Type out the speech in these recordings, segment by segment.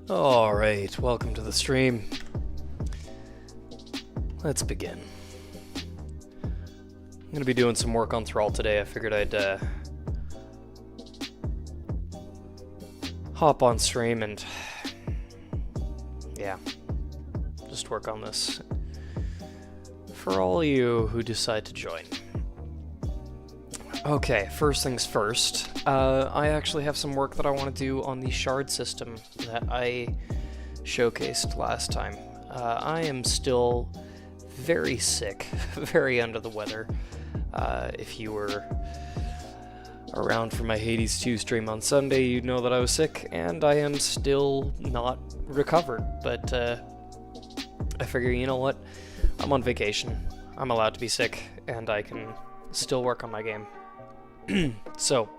Alright, welcome to the stream. Let's begin. I'm gonna be doing some work on Thrall today. I figured I'd hop on stream and yeah, just work on this for all you who decide to join. Okay, first things first, I actually have some work that I want to do on the shard system that I showcased last time. I am still very sick, very under the weather. If you were around for my Hades 2 stream on Sunday, you'd know that I was sick, and I am still not recovered, but I figure, you know what, I'm on vacation, I'm allowed to be sick, and I can still work on my game. So,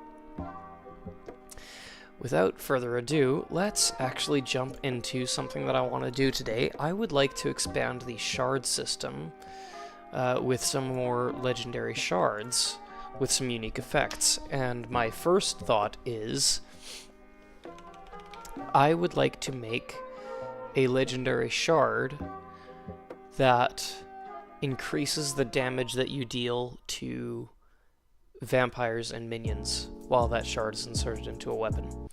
without further ado, let's actually jump into something that I want to do today. I would like to expand the shard system with some more legendary shards with some unique effects. And my first thought is I would like to make a legendary shard that increases the damage that you deal to vampires and minions while that shard is inserted into a weapon.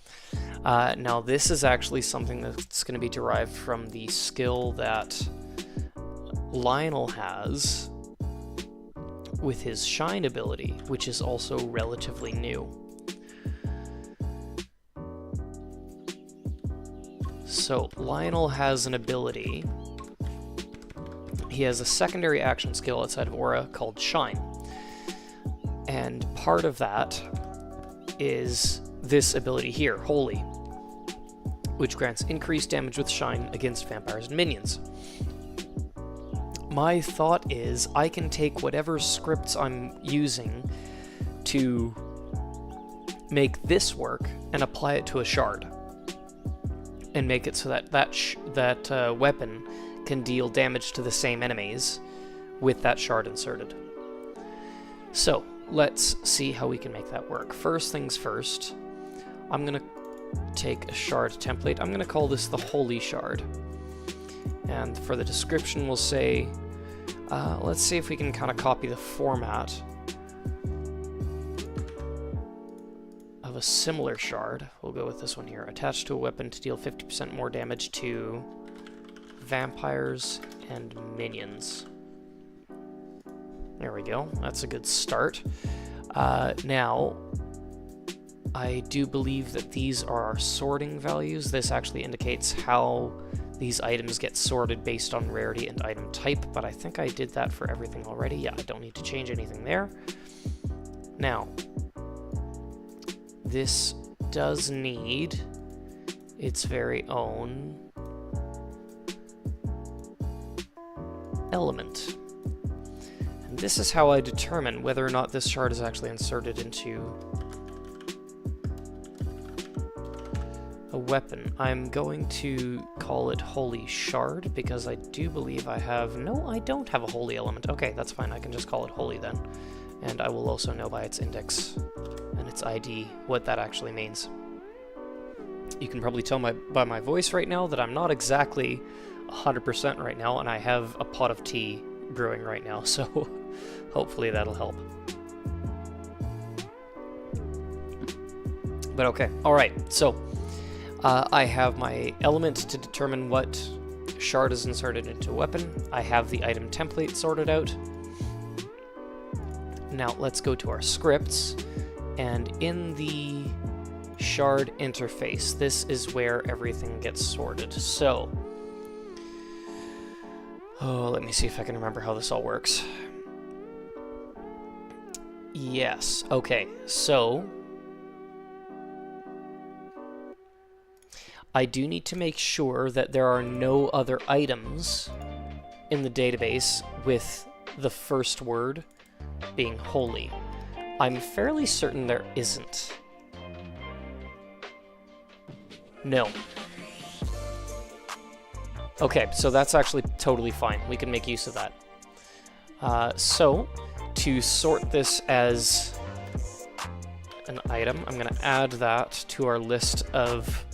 Now this is actually something that's going to be derived from the skill that Lionel has with his Shine ability, which is also relatively new. So Lionel has an ability, he has a secondary action skill outside of Aura called Shine. And part of that is this ability here, Holy, which grants increased damage with Shine against vampires and minions. My thought is I can take whatever scripts I'm using to make this work and apply it to a shard, and make it so that that weapon can deal damage to the same enemies with that shard inserted. So let's see how we can make that work. First things first, I'm going to take a shard template. I'm going to call this the Holy Shard. And for the description, we'll say, let's see if we can kind of copy the format of a similar shard. We'll go with this one here. Attached to a weapon to deal 50% more damage to vampires and minions. There we go, that's a good start. Now, I do believe that these are our sorting values. This actually indicates how these items get sorted based on rarity and item type, but I think I did that for everything already. Yeah, I don't need to change anything there. Now, this does need its very own element. This is how I determine whether or not this shard is actually inserted into a weapon. I'm going to call it Holy Shard because I do believe I have... No, I don't have a Holy element. Okay, that's fine. I can just call it Holy then. And I will also know by its index and its ID what that actually means. You can probably tell by my voice right now that I'm not exactly 100% right now, and I have a pot of tea brewing right now, so hopefully that'll help. But okay, alright, so I have my element to determine what shard is inserted into a weapon. I have the item template sorted out. Now let's go to our scripts, and in the shard interface, this is where everything gets sorted. So, let me see if I can remember how this all works. Yes, okay, so I do need to make sure that there are no other items in the database with the first word being Holy. I'm fairly certain there isn't. No. Okay, so that's actually totally fine. We can make use of that. So, to sort this as an item, I'm going to add that to our list of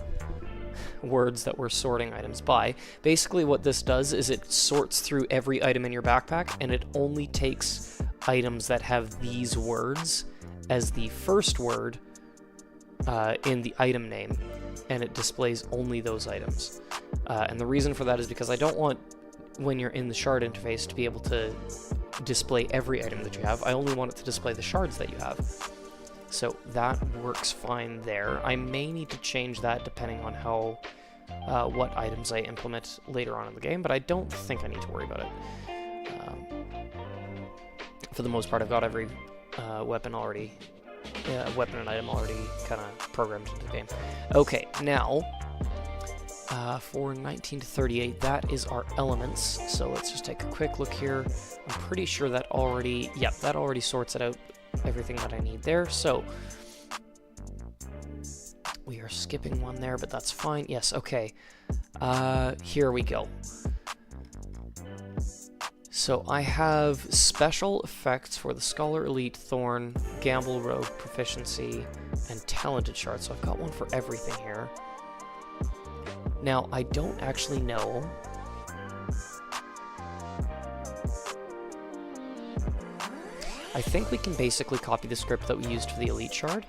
words that we're sorting items by. Basically what this does is it sorts through every item in your backpack, and it only takes items that have these words as the first word in the item name, and it displays only those items. And the reason for that is because I don't want, when you're in the shard interface, to be able to display every item that you have. I only want it to display the shards that you have. So that works fine there. I may need to change that depending on how what items I implement later on in the game, but I don't think I need to worry about it. For the most part, I've got every weapon already, weapon and item already kind of programmed into the game. Okay, now for 19 to 38, that is our elements. So let's just take a quick look here. I'm pretty sure that already, yep, that already sorts it out, everything that I need there. So we are skipping one there, but that's fine. Yes, okay. Here we go. So I have special effects for the Scholar, Elite, Thorn, Gamble, Rogue, Proficiency, and Talented Shard. So I've got one for everything here. Now, I don't actually know. I think we can basically copy the script that we used for the Elite Shard.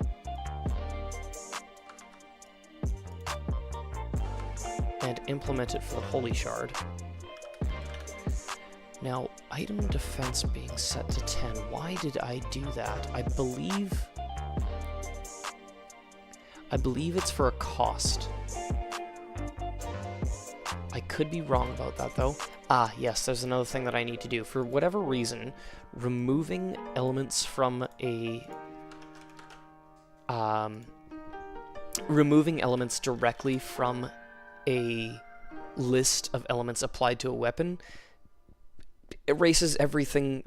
And implement it for the Holy Shard. Now, item defense being set to 10. Why did I do that? I believe it's for a cost. I could be wrong about that, though. Ah, yes, there's another thing that I need to do. For whatever reason, removing elements from a... removing elements directly from a list of elements applied to a weapon erases everything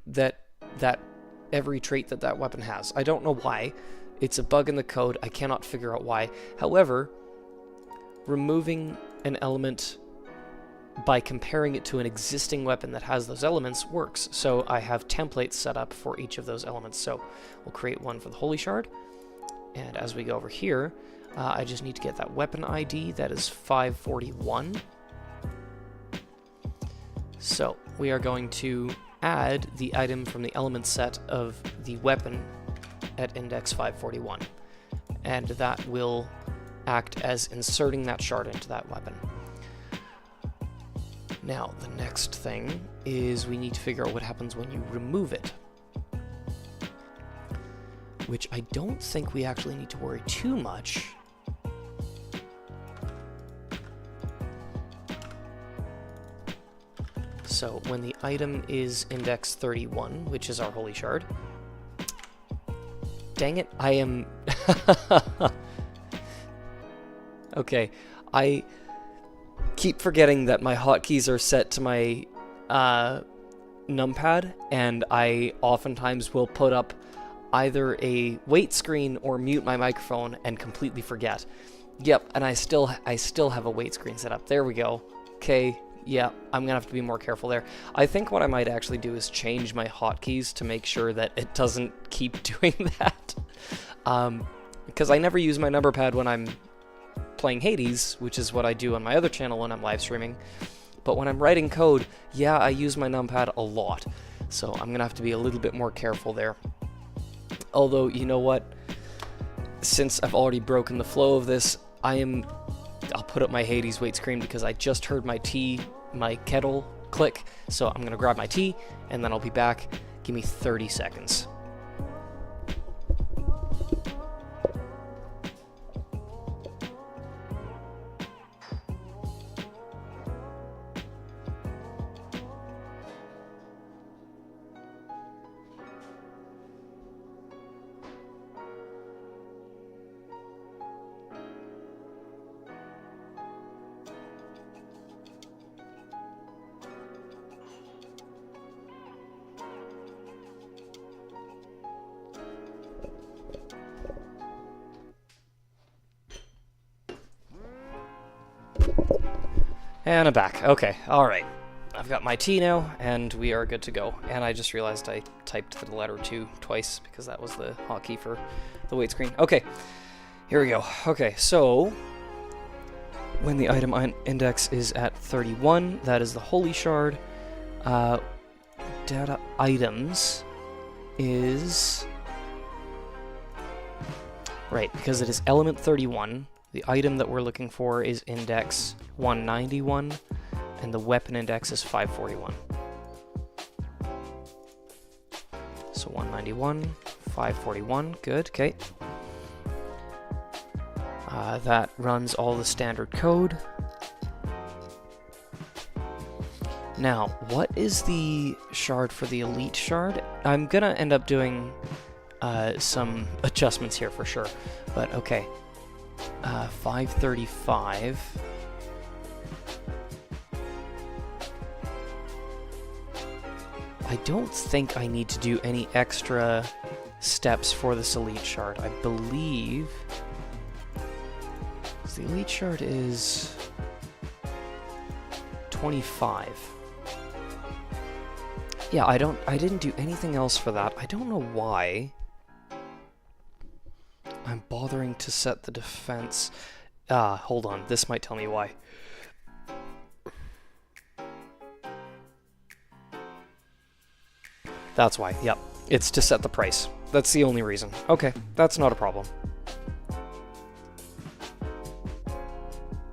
every trait that weapon has. I don't know why. It's a bug in the code. I cannot figure out why. However, removing an element by comparing it to an existing weapon that has those elements works. So I have templates set up for each of those elements. So we'll create one for the Holy Shard. And as we go over here, I just need to get that weapon ID. That is 541. So we are going to add the item from the element set of the weapon at index 541. And that will act as inserting that shard into that weapon. Now, the next thing is we need to figure out what happens when you remove it. Which I don't think we actually need to worry too much. So when the item is index 31, which is our Holy Shard. Dang it, I am... Okay, I keep forgetting that my hotkeys are set to my numpad, and I oftentimes will put up either a wait screen or mute my microphone and completely forget. Yep, and I still have a wait screen set up. There we go. Okay. Yeah, I'm gonna have to be more careful there. I think what I might actually do is change my hotkeys to make sure that it doesn't keep doing that. Because I never use my number pad when I'm playing Hades, which is what I do on my other channel when I'm live streaming. But when I'm writing code, yeah, I use my numpad a lot. So I'm gonna have to be a little bit more careful there. Although, you know what? Since I've already broken the flow of this, I'll put up my Hades wait screen because I just heard my kettle click. So I'm gonna grab my tea and then I'll be back. Give me 30 seconds. And I'm back. Okay, alright. I've got my tea now, and we are good to go. And I just realized I typed the letter 2 twice, because that was the hotkey for the wait screen. Okay, here we go. Okay, so When the item index is at 31, that is the Holy Shard. Data items is... Right, because it is element 31, the item that we're looking for is index 191, and the weapon index is 541. So 191, 541, good, okay. That runs all the standard code. Now, what is the shard for the elite shard? I'm gonna end up doing some adjustments here for sure, but okay. 535. I don't think I need to do any extra steps for this elite shard. I believe the elite shard is 25. Yeah, I didn't do anything else for that. I don't know why I'm bothering to set the defense. Hold on. This might tell me why. That's why. Yep. It's to set the price. That's the only reason. Okay, that's not a problem.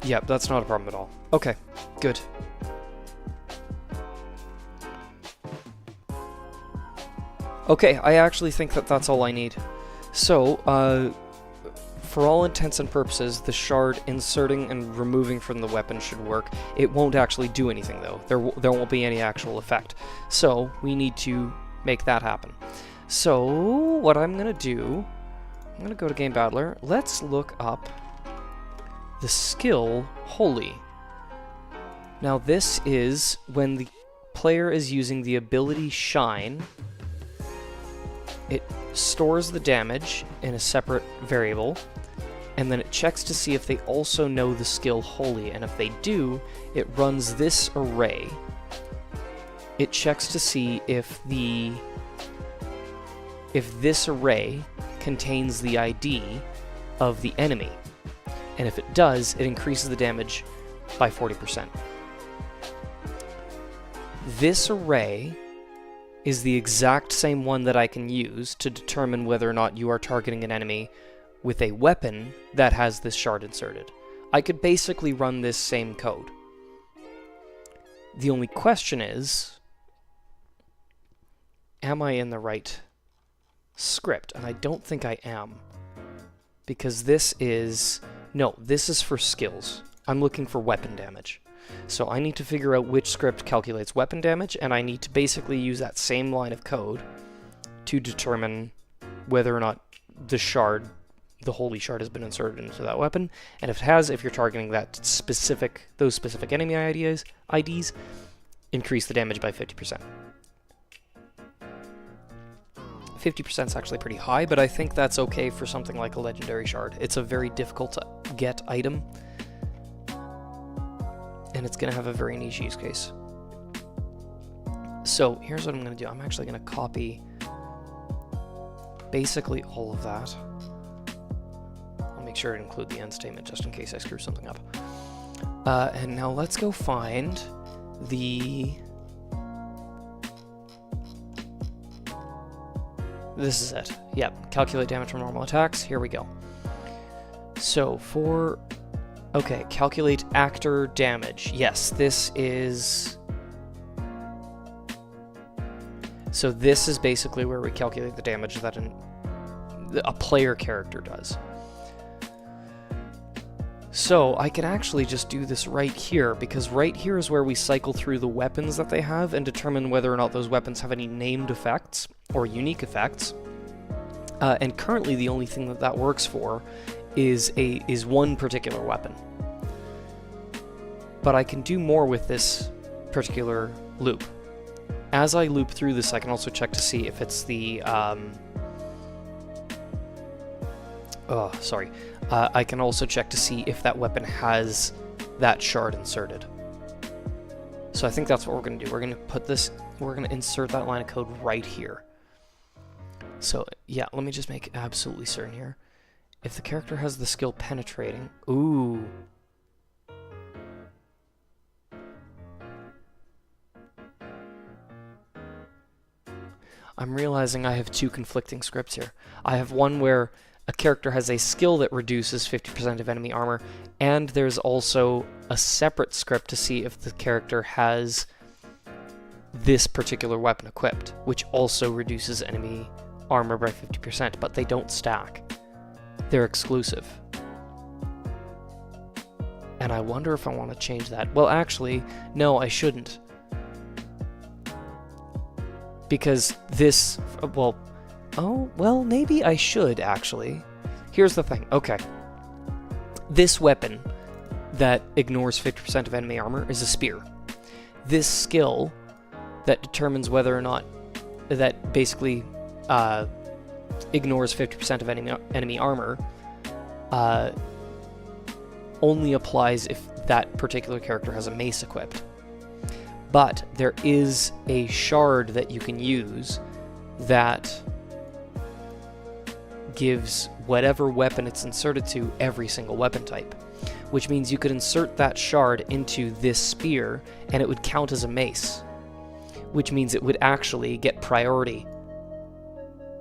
Yep, that's not a problem at all. Okay, good. Okay, I actually think that that's all I need. So, for all intents and purposes, the shard inserting and removing from the weapon should work. It won't actually do anything, though. There won't be any actual effect. So, we need to make that happen. So, what I'm going to do, I'm going to go to Game Battler. Let's look up the skill Holy. Now, this is when the player is using the ability Shine. It stores the damage in a separate variable, and then it checks to see if they also know the skill Holy, and if they do, it runs this array. It checks to see if this array contains the ID of the enemy, and if it does, it increases the damage by 40%. This array is the exact same one that I can use to determine whether or not you are targeting an enemy with a weapon that has this shard inserted. I could basically run this same code. The only question is, am I in the right script? And I don't think I am. Because this is... No, this is for skills. I'm looking for weapon damage. So I need to figure out which script calculates weapon damage, and I need to basically use that same line of code to determine whether or not the shard, the Holy Shard, has been inserted into that weapon. And if it has, if you're targeting those specific enemy IDs, increase the damage by 50%. 50% is actually pretty high, but I think that's okay for something like a legendary shard. It's a very difficult to get item, and it's going to have a very niche use case. So here's what I'm going to do. I'm actually going to copy basically all of that. I'll make sure to include the end statement just in case I screw something up. And now let's go find the... This is it. Yep, calculate damage from normal attacks. Here we go. So for... Okay, calculate actor damage. Yes, this is... So this is basically where we calculate the damage that a player character does. So I can actually just do this right here, because right here is where we cycle through the weapons that they have and determine whether or not those weapons have any named effects or unique effects. And currently the only thing that works for is one particular weapon. But I can do more with this particular loop. As I loop through this, I can also check to see if it's the... I can also check to see if that weapon has that shard inserted. So I think that's what we're going to do. We're going to insert that line of code right here. So yeah, let me just make absolutely certain here. If the character has the skill penetrating, ooh. I'm realizing I have two conflicting scripts here. I have one where a character has a skill that reduces 50% of enemy armor, and there's also a separate script to see if the character has this particular weapon equipped, which also reduces enemy armor by 50%, but they don't stack. They're exclusive. And I wonder if I want to change that. Well, actually, no, I shouldn't. Because this, well, oh, well, maybe I should, actually. Here's the thing, okay. This weapon that ignores 50% of enemy armor is a spear. This skill that determines whether or not, that basically ignores 50% of enemy armor, only applies if that particular character has a mace equipped. But there is a shard that you can use that gives whatever weapon it's inserted to every single weapon type, which means you could insert that shard into this spear and it would count as a mace, which means it would actually get priority.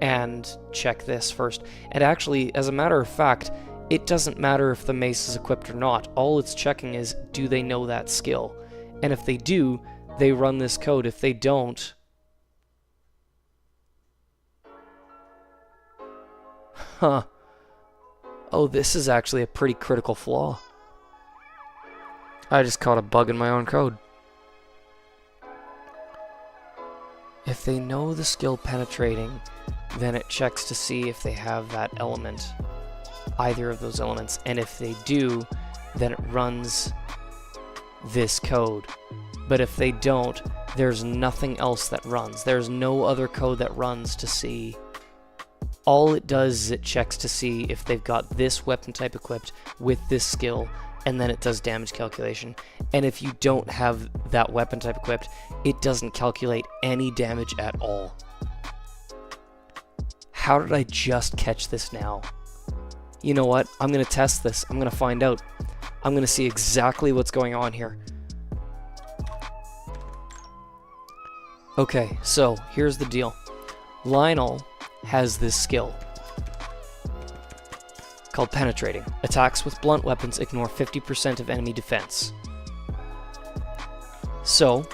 And check this first. And actually, as a matter of fact, it doesn't matter if the mace is equipped or not. All it's checking is, do they know that skill? And if they do, they run this code. If they don't, huh. Oh, this is actually a pretty critical flaw. I just caught a bug in my own code. If they know the skill penetrating, then it checks to see if they have that element, either of those elements, and if they do, then it runs this code. But if they don't, there's nothing else that runs. There's no other code that runs to see. All it does is it checks to see if they've got this weapon type equipped with this skill, and then it does damage calculation. And if you don't have that weapon type equipped, it doesn't calculate any damage at all. How did I just catch this now? You know what? I'm going to test this. I'm going to find out. I'm going to see exactly what's going on here. Okay, so here's the deal. Lionel has this skill called Penetrating. Attacks with blunt weapons ignore 50% of enemy defense. So,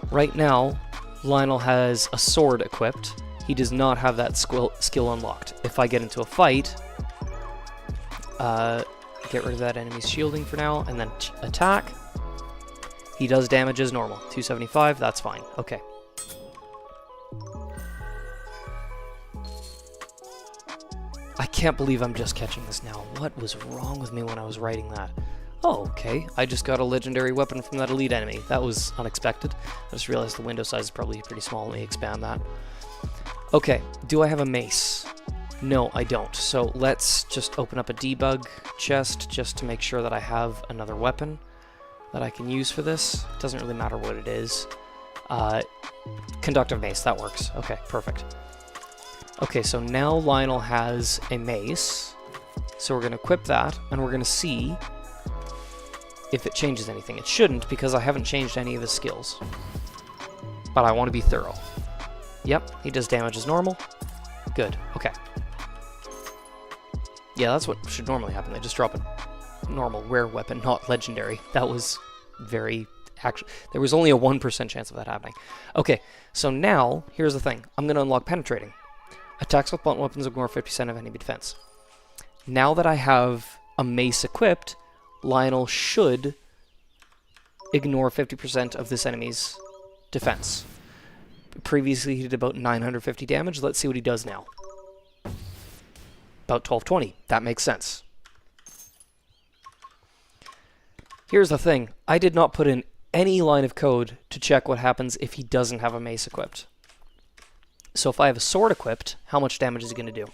right now, Lionel has a sword equipped. He does not have that skill unlocked. If I get into a fight, get rid of that enemy's shielding for now, and then attack. He does damage as normal. 275, that's fine. Okay. I can't believe I'm just catching this now. What was wrong with me when I was writing that? Oh, okay. I just got a legendary weapon from that elite enemy. That was unexpected. I just realized the window size is probably pretty small. Let me expand that. Okay, do I have a mace? No, I don't. So let's just open up a debug chest just to make sure that I have another weapon that I can use for this. Doesn't really matter what it is. Conductive mace, that works. Okay, perfect. Okay, so now Lionel has a mace. So we're going to equip that, and we're going to see if it changes anything. It shouldn't, because I haven't changed any of his skills. But I want to be thorough. Yep, he does damage as normal. Good, okay. Yeah, that's what should normally happen. They just drop a normal rare weapon, not legendary. That was very... Actually, there was only a 1% chance of that happening. Okay, so now, here's the thing. I'm going to unlock Penetrating. Attacks with blunt weapons ignore 50% of enemy defense. Now that I have a mace equipped, Lionel should ignore 50% of this enemy's defense. Previously he did about 950 damage. Let's see what he does now. About 1220. That makes sense. Here's the thing. I did not put in any line of code to check what happens if he doesn't have a mace equipped. So if I have a sword equipped, how much damage is he going to do?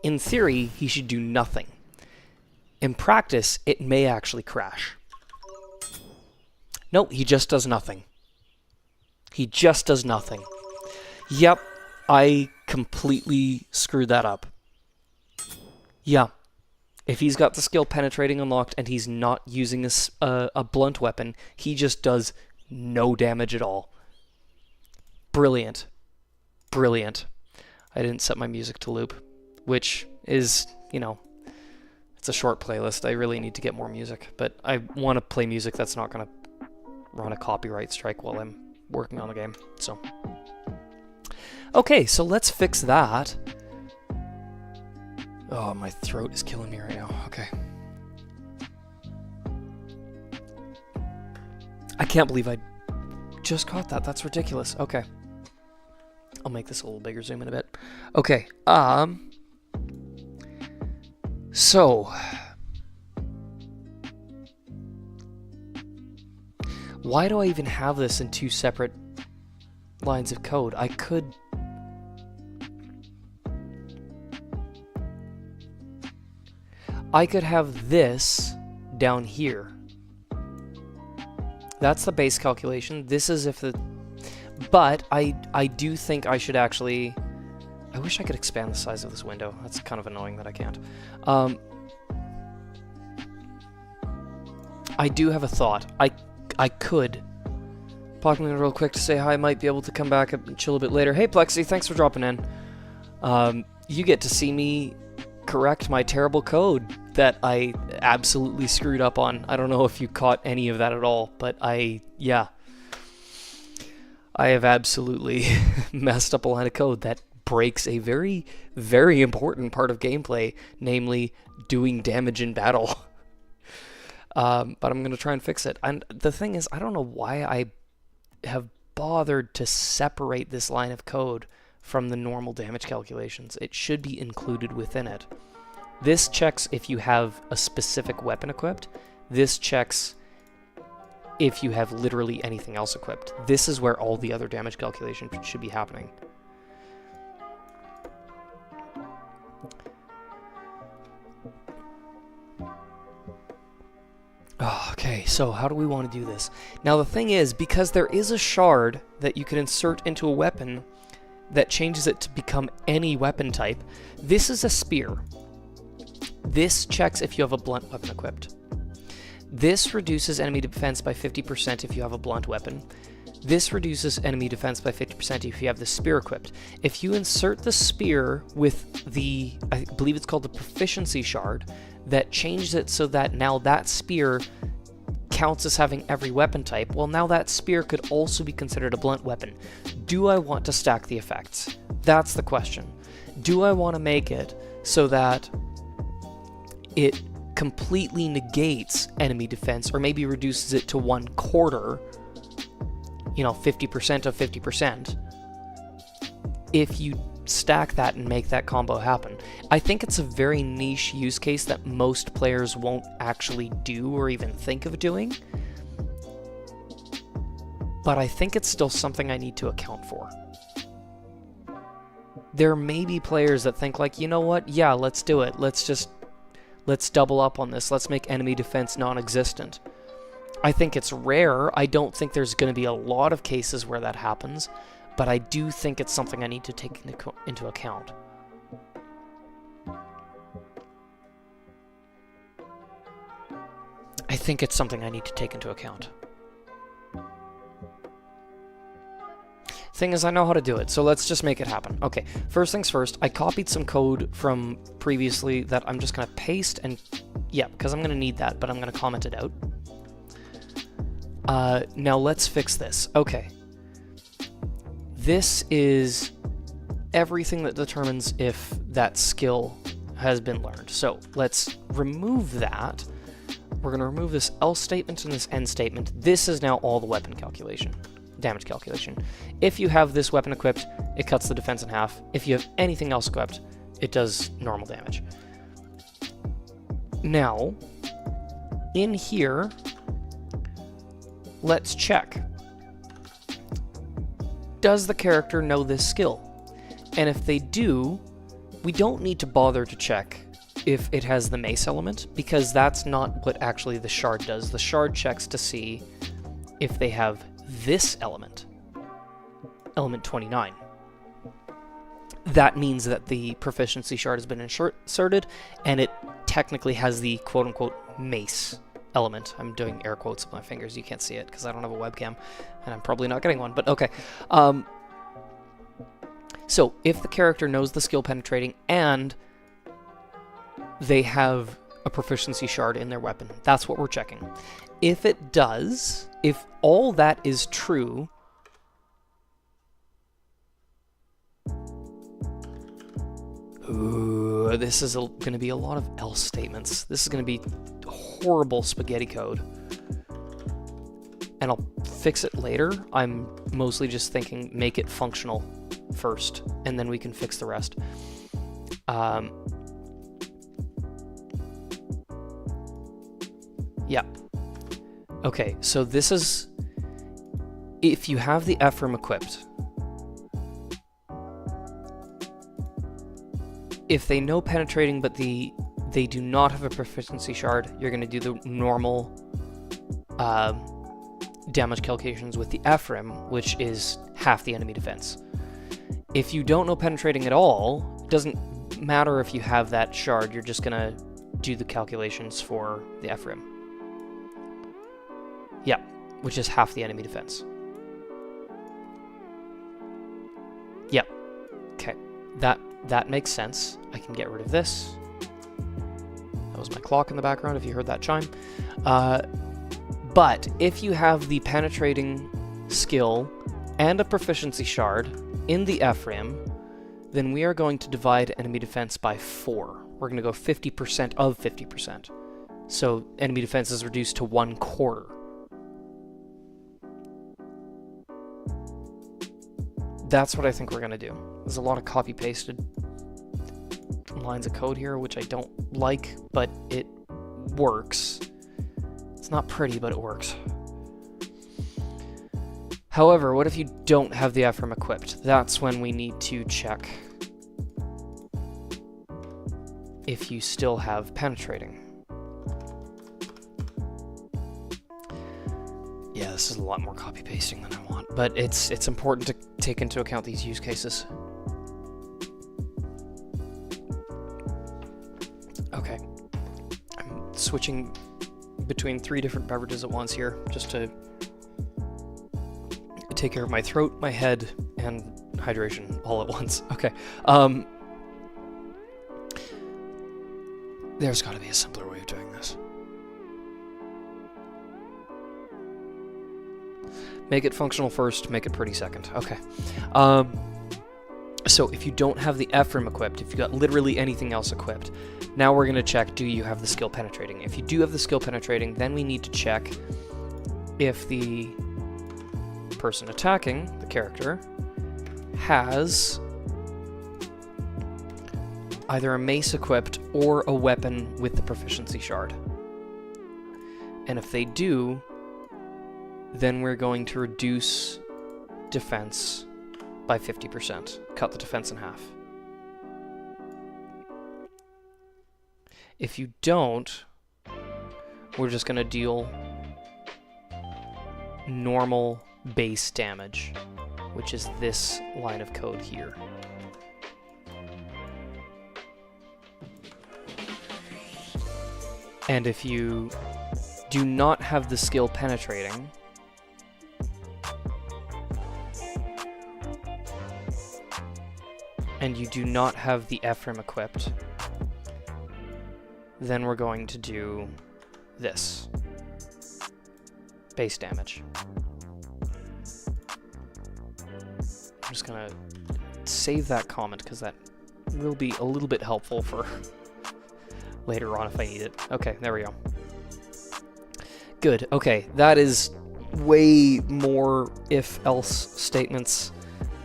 In theory, he should do nothing. In practice, it may actually crash. No, he just does nothing. He just does nothing. Yep, I completely screwed that up. Yeah. If he's got the skill Penetrating unlocked and he's not using a blunt weapon, he just does no damage at all. Brilliant. Brilliant. I didn't set my music to loop, which is, you know, it's a short playlist. I really need to get more music, but I want to play music that's not going to run a copyright strike while I'm working on the game. So, okay, so let's fix that. Oh, my throat is killing me right now. Okay. I can't believe I just caught that. That's ridiculous. Okay. I'll make this a little bigger zoom in a bit. Okay. So why do I even have this in two separate lines of code? I could have this down here. That's the base calculation. This is if the... But I do think I should actually... I wish I could expand the size of this window. That's kind of annoying that I can't. I do have a thought. I could... Popping in real quick to say hi. I might be able to come back and chill a bit later. Hey, Plexi, thanks for dropping in. You get to see me correct my terrible code that I absolutely screwed up on. I don't know if you caught any of that at all, but yeah. I have absolutely messed up a line of code that breaks a very, very important part of gameplay, namely doing damage in battle. But I'm going to try and fix it. And the thing is, I don't know why I have bothered to separate this line of code from the normal damage calculations. It should be included within it. This checks if you have a specific weapon equipped. This checks if you have literally anything else equipped. This is where all the other damage calculations should be happening. Okay, so how do we want to do this? Now the thing is, because there is a shard that you can insert into a weapon that changes it to become any weapon type, this is a spear. This checks if you have a blunt weapon equipped. This reduces enemy defense by 50% if you have a blunt weapon. This reduces enemy defense by 50% if you have the spear equipped. If you insert the spear with the, I believe it's called the proficiency shard, that changes it so that now that spear counts as having every weapon type, well, now that spear could also be considered a blunt weapon. Do I want to stack the effects? That's the question. Do I want to make it so that it completely negates enemy defense, or maybe reduces it to 1/4, you know, 50% of 50%, if you stack that and make that combo happen? I think it's a very niche use case that most players won't actually do or even think of doing, but I think it's still something I need to account for. There may be players that think like, you know what, yeah, let's do it, let's double up on this, let's make enemy defense non-existent. I think it's rare. I don't think there's going to be a lot of cases where that happens, but I do think it's something I need to take into account. I think it's something I need to take into account. Thing is, I know how to do it, so let's just make it happen. Okay, first things first, I copied some code from previously that I'm just going to paste and, yeah, because I'm going to need that, but I'm going to comment it out. Now let's fix this. Okay. This is everything that determines if that skill has been learned. So let's remove that. We're going to remove this else statement and this end statement. This is now all the weapon calculation, damage calculation. If you have this weapon equipped, it cuts the defense in half. If you have anything else equipped, it does normal damage. Now, in here, let's check. Does the character know this skill? And if they do, we don't need to bother to check if it has the mace element, because that's not what actually the shard does. The shard checks to see if they have this element, element 29. That means that the proficiency shard has been inserted, and it technically has the quote-unquote mace element. I'm doing air quotes with my fingers. You can't see it because I don't have a webcam, and I'm probably not getting one, but okay. So if the character knows the skill penetrating and they have a proficiency shard in their weapon, that's what we're checking. If it does, if all that is true, ooh, this is going to be a lot of else statements. This is going to be horrible spaghetti code. And I'll fix it later. I'm mostly just thinking make it functional first, and then we can fix the rest. Yeah. Okay, so this is if you have the Ephraim equipped. If they know penetrating, but they do not have a proficiency shard, you're going to do the normal damage calculations with the Ephraim, which is half the enemy defense. If you don't know penetrating at all, it doesn't matter if you have that shard, you're just going to do the calculations for the Ephraim. Yeah, which is half the enemy defense. Yep. Okay, that makes sense. I can get rid of this. That was my clock in the background, if you heard that chime. But if you have the penetrating skill and a proficiency shard in the Ephraim, then we are going to divide enemy defense by 4. We're going to go 50% of 50%. So enemy defense is reduced to 1/4. That's what I think we're going to do. There's a lot of copy-pasted lines of code here, which I don't like, but it works. It's not pretty, but it works. However, what if you don't have the Ephraim equipped? That's when we need to check if you still have penetrating. Yeah, this is a lot more copy-pasting than I want, but it's important to take into account these use cases. Okay. I'm switching between 3 different beverages at once here, just to take care of my throat, my head, and hydration all at once. Okay. There's got to be a simpler way of doing this. Make it functional first, make it pretty second. Okay. So if you don't have the Ephraim equipped, if you got literally anything else equipped, now we're going to check, do you have the skill penetrating? If you do have the skill penetrating, then we need to check if the person attacking, the character, has either a mace equipped or a weapon with the proficiency shard. And if they do, then we're going to reduce defense by 50%. Cut the defense in half. If you don't, we're just going to deal normal base damage, which is this line of code here. And if you do not have the skill penetrating, and you do not have the Ephraim equipped, then we're going to do this. Base damage. I'm just gonna save that comment because that will be a little bit helpful for later on if I need it. Okay, there we go. Good, okay, that is way more if-else statements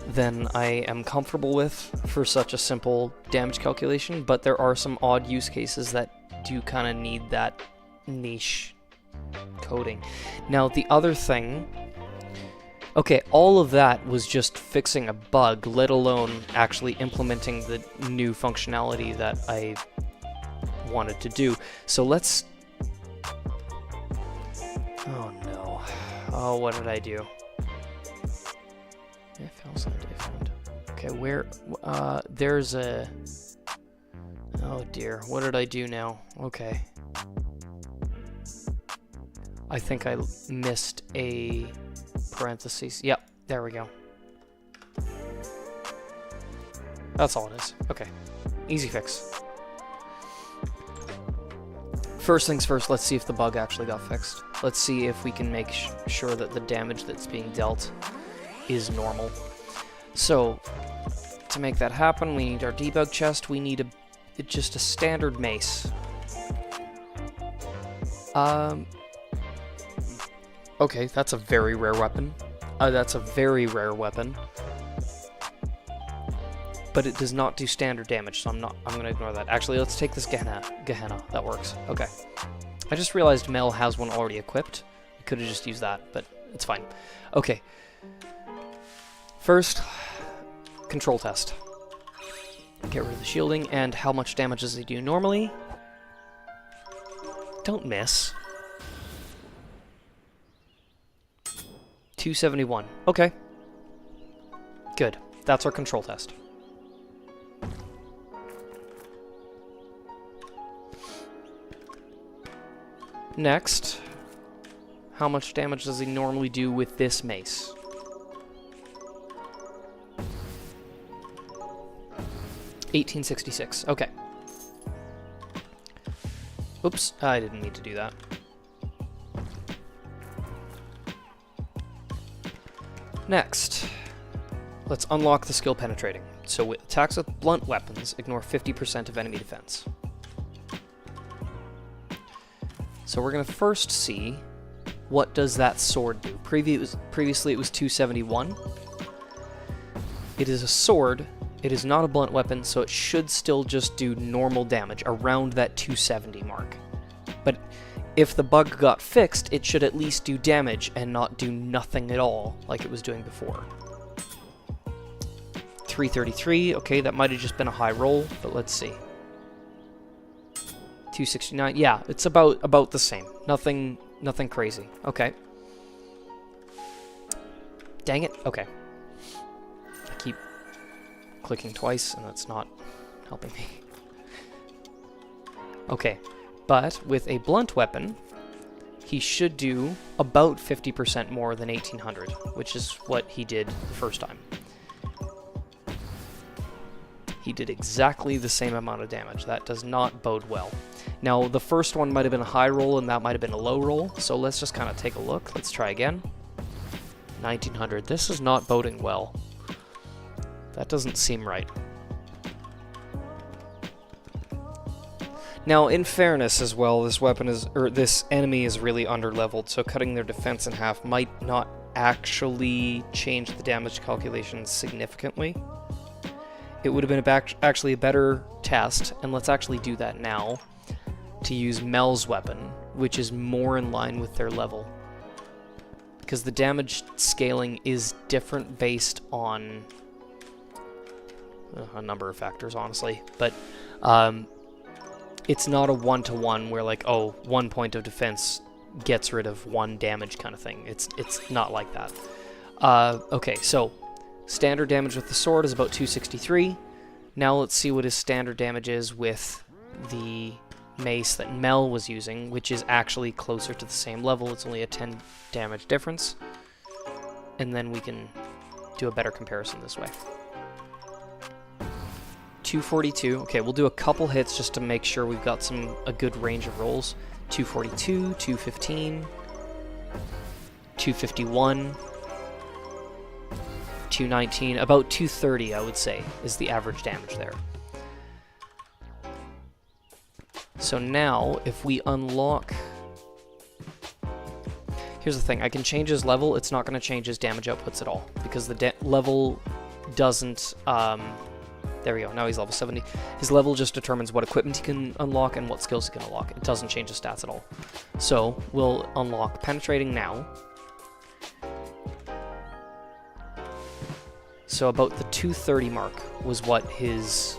than I am comfortable with for such a simple damage calculation, but there are some odd use cases that do kind of need that niche coding. Now, the other thing... Okay, all of that was just fixing a bug, let alone actually implementing the new functionality that I wanted to do. So let's... Oh no. Oh, what did I do? If else I different. Okay, where... there's a... Oh dear, what did I do now? Okay. I think I missed a... parentheses. Yep, there we go. That's all it is. Okay. Easy fix. First things first, let's see if the bug actually got fixed. Let's see if we can make sure that the damage that's being dealt is normal. So, to make that happen, we need our debug chest. We need just a standard mace. Okay, that's a very rare weapon. That's a very rare weapon. But it does not do standard damage, so I'm gonna ignore that. Actually, let's take this Gehenna. That works. Okay. I just realized Mel has one already equipped. We could have just used that, but it's fine. Okay. First, control test. Get rid of the shielding, and how much damage does he do normally? Don't miss. 271. Okay. Good. That's our control test. Next, how much damage does he normally do with this mace? $1866. Okay. Oops, I didn't need to do that. Next, let's unlock the skill penetrating. So with attacks with blunt weapons, ignore 50% of enemy defense. So we're going to first see what does that sword do. Previously it was 271. It is a sword. It is not a blunt weapon, so it should still just do normal damage around that 270 mark. But if the bug got fixed, it should at least do damage and not do nothing at all like it was doing before. 333, okay, that might have just been a high roll, but let's see. 269, yeah, it's about the same. Nothing crazy. Okay. Dang it. Okay. I keep clicking twice, and that's not helping me. Okay, but with a blunt weapon, he should do about 50% more than 1800, which is what he did the first time. He did exactly the same amount of damage. That does not bode well. Now, the first one might have been a high roll, and that might have been a low roll, so let's just kind of take a look. Let's try again. 1900. This is not boding well. That doesn't seem right. Now, in fairness as well, this enemy is really underleveled, so cutting their defense in half might not actually change the damage calculations significantly. It would have been actually a better test, and let's actually do that now, to use Mel's weapon, which is more in line with their level. Because the damage scaling is different based on a number of factors, honestly, but it's not a one-to-one where, like, oh, 1 point of defense gets rid of 1 damage kind of thing. It's not like that. Okay, so standard damage with the sword is about 263. Now let's see what his standard damage is with the mace that Mel was using, which is actually closer to the same level. It's only a 10 damage difference. And then we can do a better comparison this way. 242. Okay, we'll do a couple hits just to make sure we've got a good range of rolls. 242, 215, 251, 219, about 230, I would say, is the average damage there. So now, if we unlock... Here's the thing, I can change his level, it's not going to change his damage outputs at all, because the level doesn't... there we go, now he's level 70. His level just determines what equipment he can unlock and what skills he can unlock. It doesn't change his stats at all. So, we'll unlock Penetrating now. So about the 230 mark was what his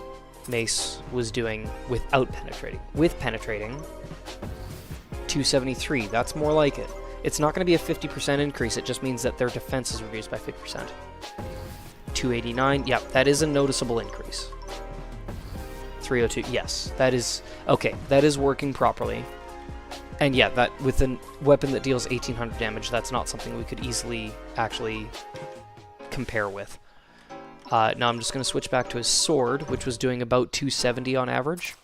mace was doing without penetrating. With penetrating, 273, that's more like it. It's not going to be a 50% increase, it just means that their defense is reduced by 50%. 289, yeah, that is a noticeable increase. 302, yes, that is, okay, that is working properly. And yeah, that with a weapon that deals 1800 damage, that's not something we could easily actually compare with. Now I'm just going to switch back to his sword, which was doing about 270 on average.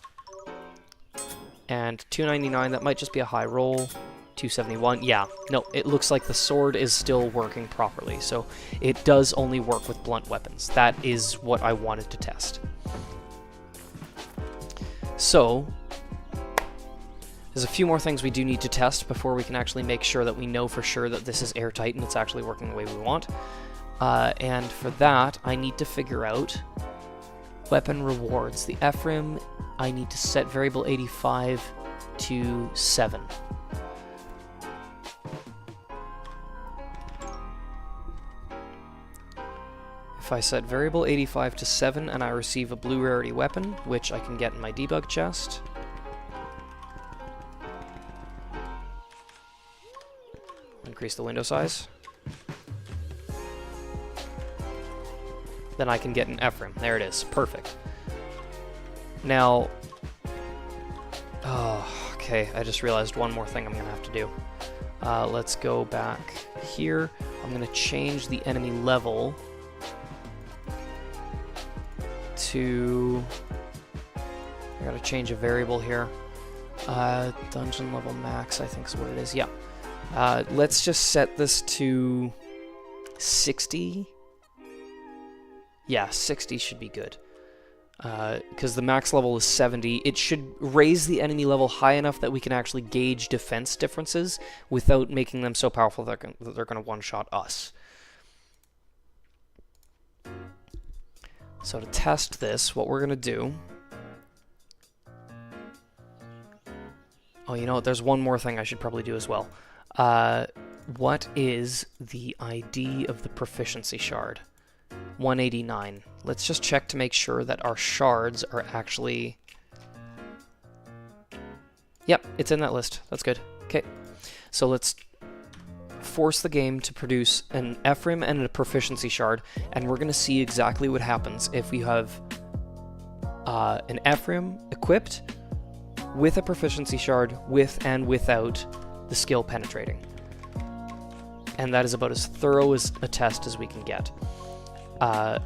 And 299, that might just be a high roll. 271, yeah. No, it looks like the sword is still working properly. So it does only work with blunt weapons. That is what I wanted to test. So there's a few more things we do need to test before we can actually make sure that we know for sure that this is airtight and it's actually working the way we want. And for that, I need to figure out weapon rewards. The Ephraim, I need to set variable 85 to 7. If I set variable 85 to 7 and I receive a blue rarity weapon, which I can get in my debug chest, increase the window size, then I can get an Ephraim. There it is. Perfect. Now, oh, okay, I just realized one more thing I'm going to have to do. Let's go back here. I'm going to change the enemy level to... I gotta change a variable here. Dungeon level max, I think is what it is. Yeah. Let's just set this to 60. Yeah, 60 should be good. Because the max level is 70. It should raise the enemy level high enough that we can actually gauge defense differences without making them so powerful that they're going to one-shot us. So to test this, what we're going to do... Oh, you know what? There's one more thing I should probably do as well. What is the ID of the proficiency shard? 189. Let's just check to make sure that our shards are actually... Yep, it's in that list. That's good. Okay, so let's force the game to produce an Ephraim and a proficiency shard, and we're going to see exactly what happens if we have an Ephraim equipped with a proficiency shard with and without the skill penetrating. And that is about as thorough as a test as we can get.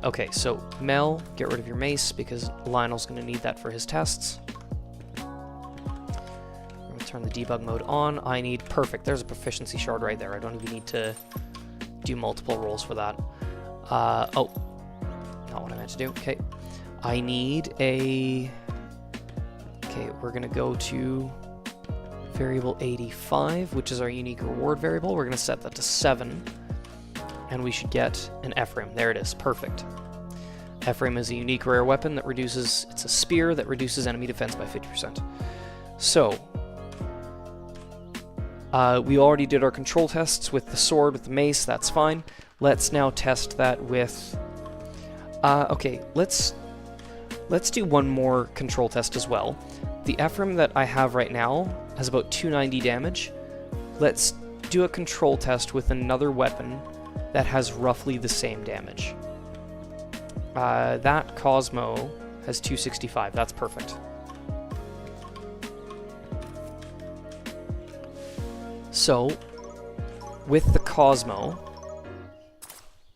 Okay, so Mel, get rid of your mace because Lionel's going to need that for his tests. I'm going to turn the debug mode on. I need... Perfect, there's a proficiency shard right there. I don't even need to do multiple rolls for that. Oh, not what I meant to do. Okay, I need a... Okay, we're going to go to variable 85, which is our unique reward variable. We're going to set that to 7. And we should get an Ephraim. There it is. Perfect. Ephraim is a unique rare weapon that reduces... It's a spear that reduces enemy defense by 50%. So, we already did our control tests with the sword, with the mace. That's fine. Let's now test that with... okay, let's do one more control test as well. The Ephraim that I have right now has about 290 damage. Let's do a control test with another weapon that has roughly the same damage. That Cosmo has 265. That's perfect. So, with the Cosmo,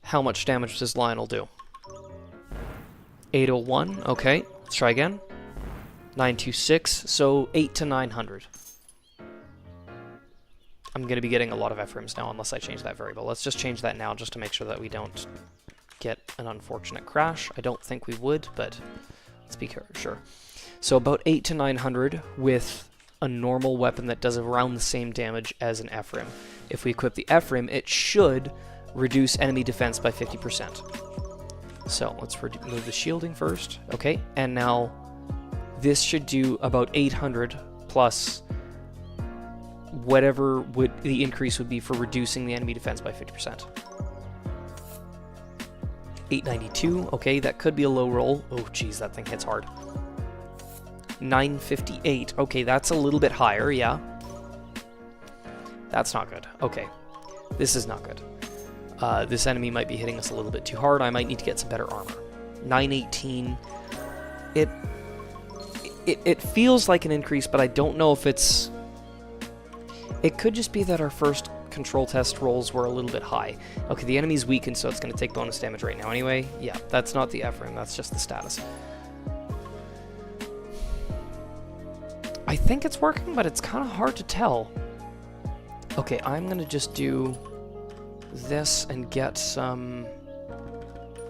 how much damage does Lionel do? 801. Okay, let's try again. 926. So 8 to 900. I'm going to be getting a lot of Ephraims now unless I change that variable. Let's just change that now just to make sure that we don't get an unfortunate crash. I don't think we would, but let's be sure. So about 8 to 900 with a normal weapon that does around the same damage as an Ephraim. If we equip the Ephraim, it should reduce enemy defense by 50%. So let's remove the shielding first. Okay, and now this should do about 800 plus whatever the increase would be for reducing the enemy defense by 50%. 892, okay, that could be a low roll. Oh geez, that thing hits hard. 958, okay, that's a little bit higher, yeah. That's not good. Okay, this is not good. This enemy might be hitting us a little bit too hard. I might need to get some better armor. 918, it feels like an increase, but I don't know if it's... It could just be that our first control test rolls were a little bit high. Okay, the enemy's weakened, so it's going to take bonus damage right now anyway. Yeah, that's not the Ephraim, that's just the status. I think it's working, but it's kind of hard to tell. Okay, I'm going to just do this and get some...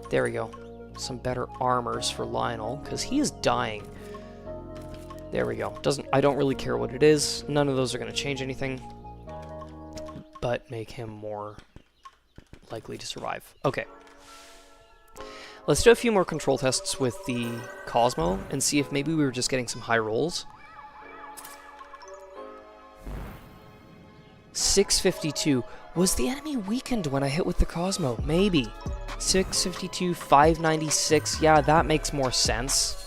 There we go. Some better armors for Lionel, because he is dying. There we go. I don't really care what it is. None of those are going to change anything, but make him more likely to survive. Okay. Let's do a few more control tests with the Cosmo and see if maybe we were just getting some high rolls. 652. Was the enemy weakened when I hit with the Cosmo? Maybe. 652, 596. Yeah, that makes more sense.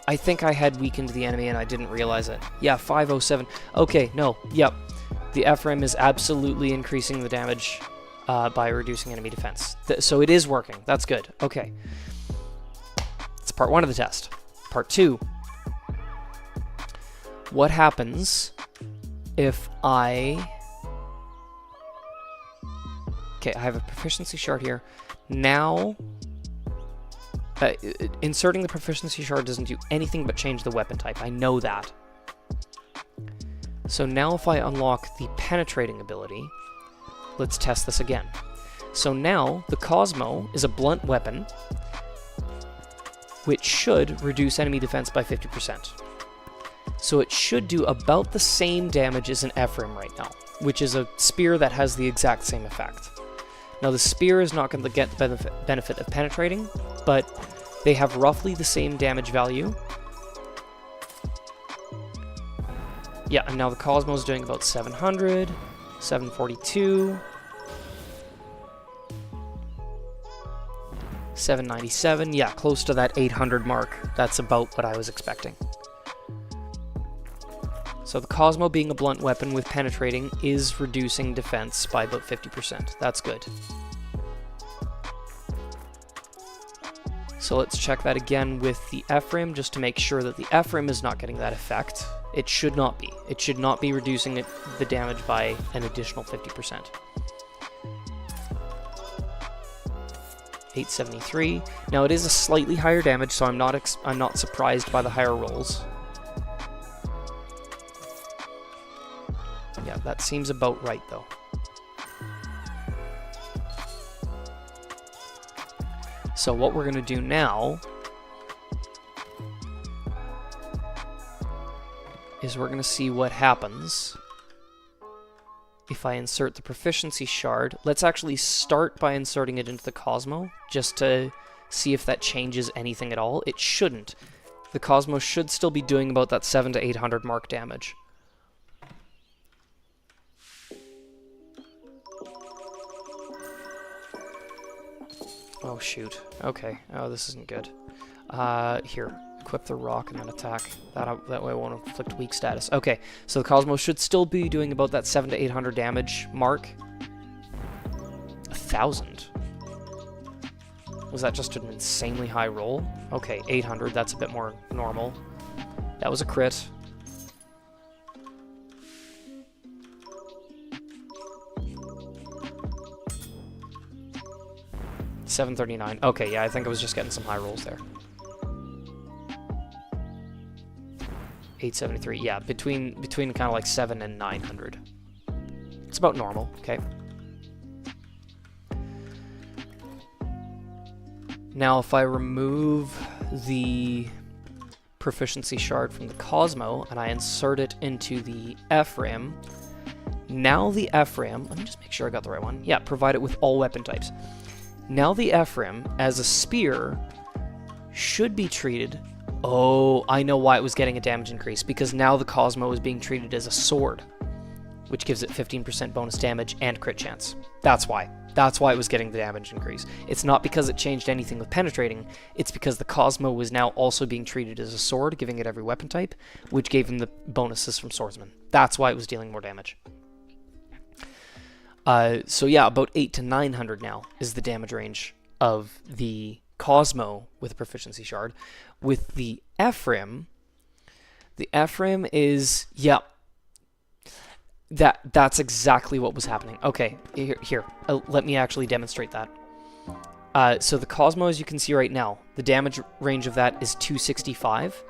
I think I had weakened the enemy and I didn't realize it. Yeah, 507. Okay, no. Yep. The Ephraim is absolutely increasing the damage by reducing enemy defense. So it is working. That's good. Okay. It's part 1 of the test. Part 2. What happens if I... Okay, I have a proficiency shard here. Now... inserting the proficiency shard doesn't do anything but change the weapon type. I know that. So now if I unlock the penetrating ability, let's test this again. So now the Cosmo is a blunt weapon, which should reduce enemy defense by 50%. So it should do about the same damage as an Ephraim right now, which is a spear that has the exact same effect. Now the spear is not going to get the benefit of penetrating, but they have roughly the same damage value. Yeah, and now the Cosmo is doing about 700, 742, 797. Yeah, close to that 800 mark. That's about what I was expecting. So the Cosmo being a blunt weapon with penetrating is reducing defense by about 50%. That's good. So let's check that again with the Ephraim, just to make sure that the Ephraim is not getting that effect. It should not be. It should not be reducing the damage by an additional 50%. 873. Now it is a slightly higher damage, so I'm not surprised by the higher rolls. Yeah, that seems about right though. So what we're going to do now is we're going to see what happens if I insert the proficiency shard. Let's actually start by inserting it into the Cosmo, just to see if that changes anything at all. It shouldn't. The Cosmo should still be doing about that 700 to 800 mark damage. Oh shoot. Okay. Oh, this isn't good. Here. Equip the rock and then attack. That way I won't inflict weak status. Okay, so the Cosmo should still be doing about that 700 to 800 damage mark. 1,000. Was that just an insanely high roll? Okay, 800, that's a bit more normal. That was a crit. $739. Okay, yeah, I think I was just getting some high rolls there. 873. Yeah, between kind of like 7 and 900. It's about normal. Okay. Now, if I remove the proficiency shard from the Cosmo and I insert it into the Ephraim, now the Ephraim, let me just make sure I got the right one. Yeah, provide it with all weapon types. Now the Ephraim, as a spear, should be treated... Oh, I know why it was getting a damage increase, because now the Cosmo is being treated as a sword, which gives it 15% bonus damage and crit chance. That's why. That's why it was getting the damage increase. It's not because it changed anything with penetrating, it's because the Cosmo was now also being treated as a sword, giving it every weapon type, which gave him the bonuses from swordsman. That's why it was dealing more damage. So yeah, about 800 to 900 now is the damage range of the Cosmo with a proficiency shard. With the Ephraim is, yeah, That's exactly what was happening. Okay, here, let me actually demonstrate that. So the Cosmo, as you can see right now, the damage range of that is 265.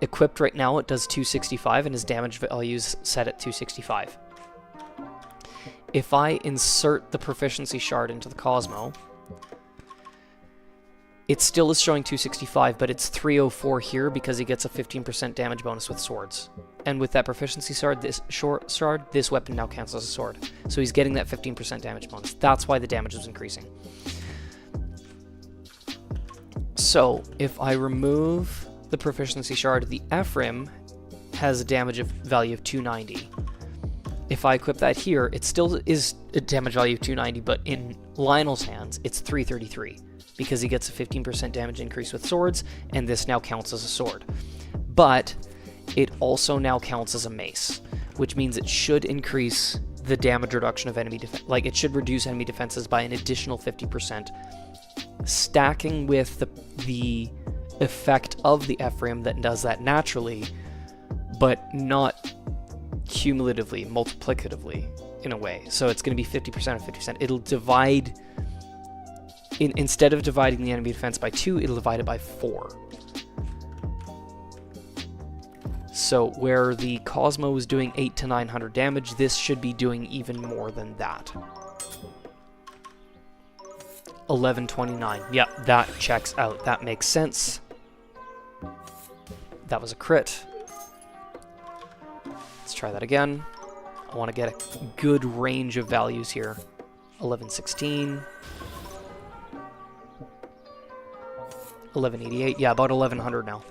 Equipped right now, it does 265, and his damage value is set at 265. If I insert the proficiency shard into the Cosmo, it still is showing 265, but it's 304 here because he gets a 15% damage bonus with swords. And with that proficiency shard, this weapon now counts as a sword. So he's getting that 15% damage bonus. That's why the damage is increasing. So if I remove the proficiency shard, the Ephraim has a damage value of 290. If I equip that here, it still is a damage value of 290, but in Lionel's hands, it's 333 because he gets a 15% damage increase with swords, and this now counts as a sword. But it also now counts as a mace, which means it should increase the damage reduction of enemy defense. Like, it should reduce enemy defenses by an additional 50%, stacking with the effect of the Ephraim that does that naturally, but not cumulatively, multiplicatively in a way. So it's going to be 50% of 50%. It'll divide, instead of dividing the enemy defense by 2, it'll divide it by 4. So where the Cosmo was doing 800 to 900 damage, this should be doing even more than that. 1129. Yep, that checks out. That makes sense. That was a crit. Let's try that again. I want to get a good range of values here. 1116. 1188. Yeah, about 1100 now.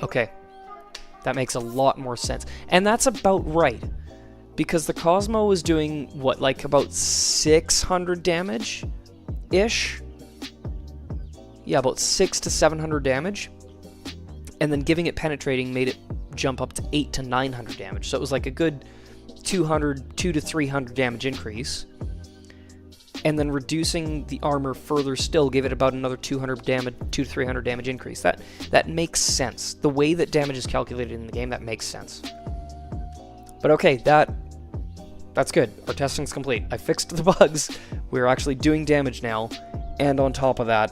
Okay. That makes a lot more sense. And that's about right. Because the Cosmo was doing, what, like about 600 damage-ish? Yeah, about 600 to 700 damage. And then giving it penetrating made it jump up to 800 to 900 damage. So it was like a good 200 to 300 damage increase. And then reducing the armor further still gave it about another 200 to 300 damage increase. That makes sense. The way that damage is calculated in the game, that makes sense. But okay, that's good. Our testing's complete. I fixed the bugs. We're actually doing damage now. And on top of that,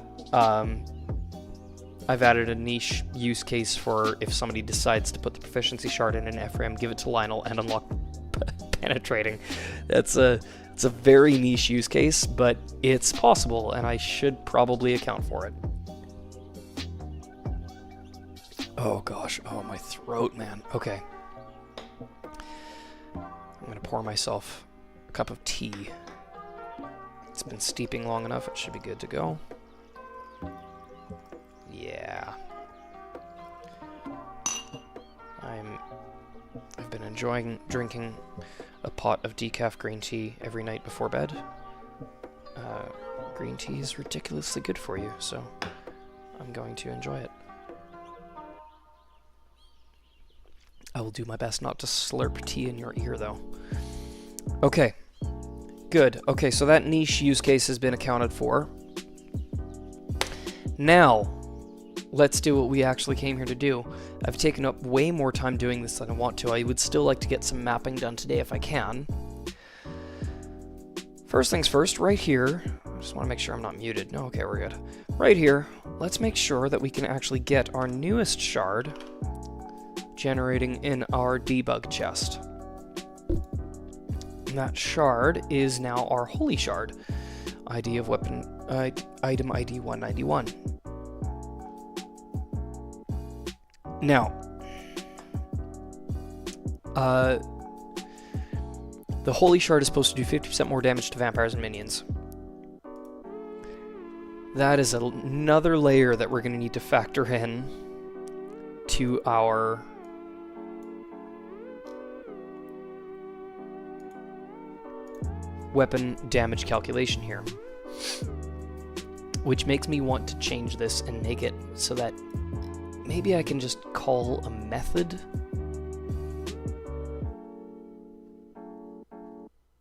I've added a niche use case for if somebody decides to put the proficiency shard in an Ephraim, give it to Lionel, and unlock penetrating. It's a very niche use case, but it's possible, and I should probably account for it. Oh gosh, oh my throat, man. Okay. I'm gonna pour myself a cup of tea. It's been steeping long enough, it should be good to go. Yeah. I've been enjoying drinking a pot of decaf green tea every night before bed. Green tea is ridiculously good for you, so I'm going to enjoy it. I will do my best not to slurp tea in your ear, though. Okay. Good. Okay, so that niche use case has been accounted for. Now, let's do what we actually came here to do. I've taken up way more time doing this than I want to. I would still like to get some mapping done today if I can. First things first, right here, I just want to make sure I'm not muted. No, okay, we're good. Right here, let's make sure that we can actually get our newest shard generating in our debug chest. And that shard is now our holy shard. ID of weapon, item ID 191. Now, the Holy Shard is supposed to do 50% more damage to vampires and minions. That is another layer that we're going to need to factor in to our weapon damage calculation here. Which makes me want to change this and make it so that maybe I can just call a method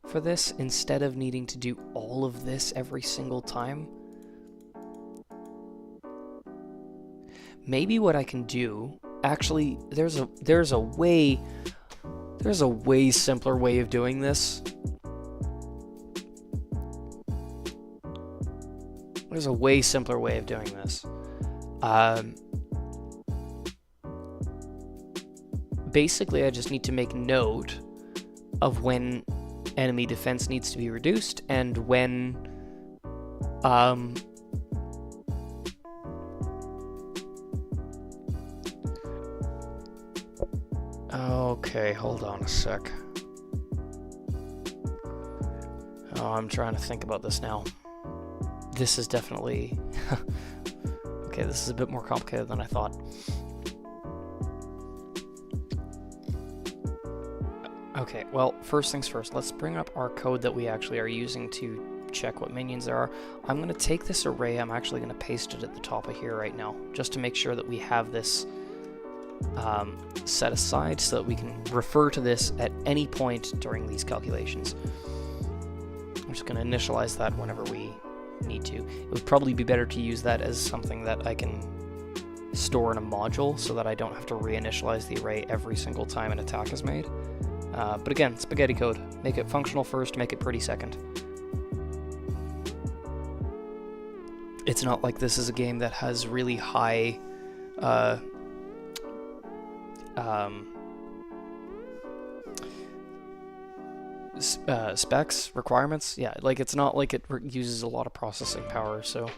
for this instead of needing to do all of this every single time. Maybe what I can do, actually, there's a way There's a way simpler way of doing this. There's a way simpler way of doing this. Basically, I just need to make note of when enemy defense needs to be reduced and when okay, hold on a sec. Oh, I'm trying to think about this now. This is definitely... okay, this is a bit more complicated than I thought. Okay, well, first things first, let's bring up our code that we actually are using to check what minions there are. I'm going to take this array, I'm actually going to paste it at the top of here right now, just to make sure that we have this set aside so that we can refer to this at any point during these calculations. I'm just going to initialize that whenever we need to. It would probably be better to use that as something that I can store in a module so that I don't have to reinitialize the array every single time an attack is made. But again, spaghetti code. Make it functional first, make it pretty second. It's not like this is a game that has really high specs, requirements. Yeah, like it's not like it uses a lot of processing power, so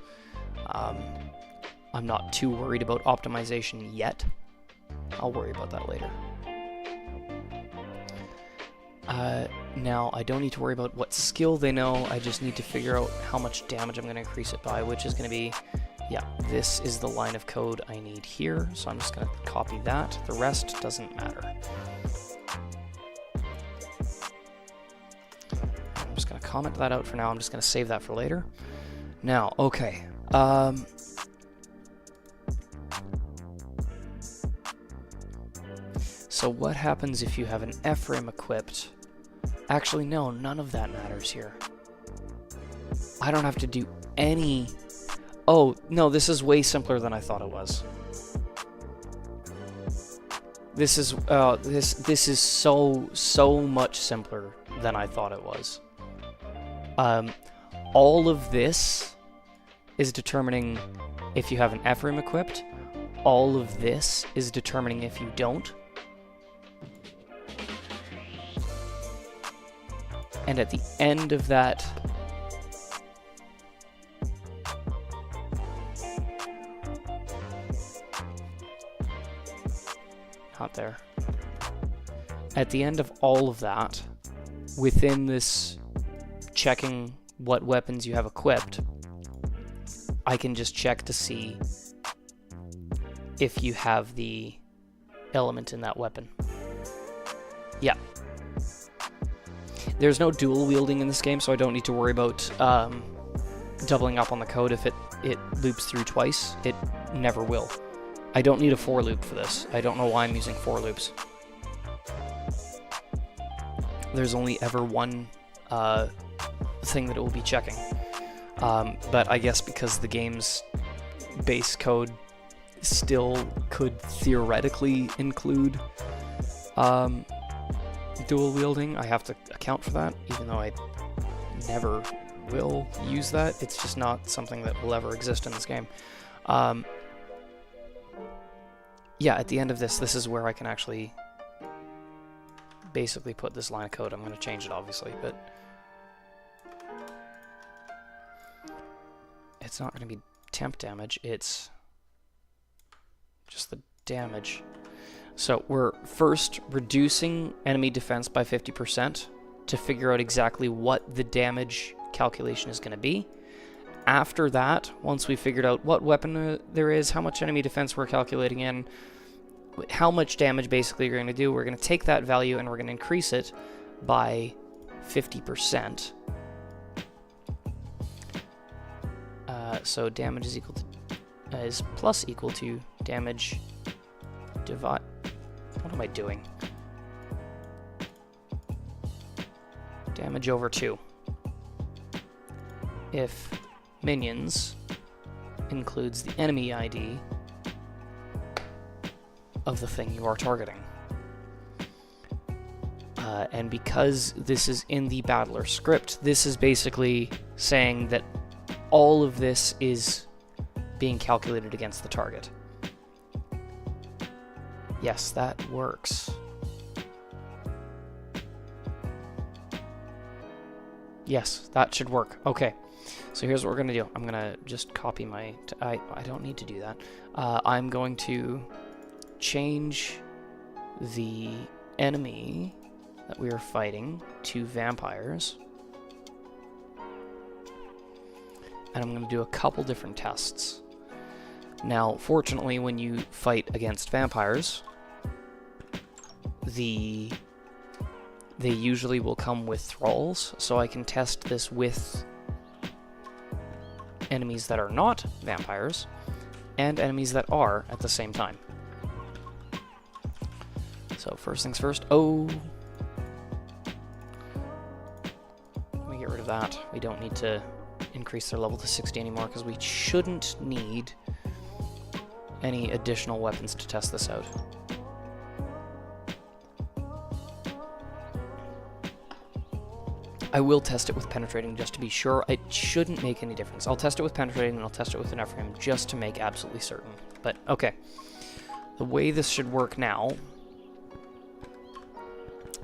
I'm not too worried about optimization yet. I'll worry about that later. Now, I don't need to worry about what skill they know, I just need to figure out how much damage I'm going to increase it by, which is going to be, yeah, this is the line of code I need here, so I'm just going to copy that. The rest doesn't matter. I'm just going to comment that out for now, I'm just going to save that for later. Now, okay, so what happens if you have an Ephraim equipped? Actually, no, none of that matters here. I don't have to do any... Oh, no, this is way simpler than I thought it was. This is, this is so much simpler than I thought it was. All of this is determining if you have an Ephraim equipped. All of this is determining if you don't. And at the end of that, not there. At the end of all of that, within this checking what weapons you have equipped, I can just check to see if you have the element in that weapon. Yeah. There's no dual wielding in this game, so I don't need to worry about doubling up on the code if it loops through twice. It never will. I don't need a for loop for this. I don't know why I'm using for loops. There's only ever one thing that it will be checking. But I guess because the game's base code still could theoretically include dual wielding, I have to account for that, even though I never will use that. It's just not something that will ever exist in this game. Yeah, at the end of this is where I can actually basically put this line of code. I'm going to change it, obviously, but it's not going to be temp damage, it's just the damage. So we're first reducing enemy defense by 50% to figure out exactly what the damage calculation is going to be. After that, once we figured out what weapon there is, how much enemy defense we're calculating in, how much damage basically you're going to do, we're going to take that value and we're going to increase it by 50%. So damage is equal to is plus equal to damage divide. What am I doing? Damage over 2. If minions includes the enemy ID of the thing you are targeting. And because this is in the battler script, this is basically saying that all of this is being calculated against the target. Yes, that works. Yes, that should work. Okay, so here's what we're gonna do. I'm gonna just copy my... I don't need to do that. I'm going to change the enemy that we are fighting to vampires. And I'm going to do a couple different tests. Now, fortunately, when you fight against vampires, they usually will come with thralls, so I can test this with enemies that are not vampires and enemies that are at the same time. So first things first. Oh, let me get rid of that. We don't need to increase their level to 60 anymore because we shouldn't need any additional weapons to test this out. I will test it with penetrating just to be sure. It shouldn't make any difference. I'll test it with penetrating and I'll test it with an Ephraim just to make absolutely certain. But okay, the way this should work now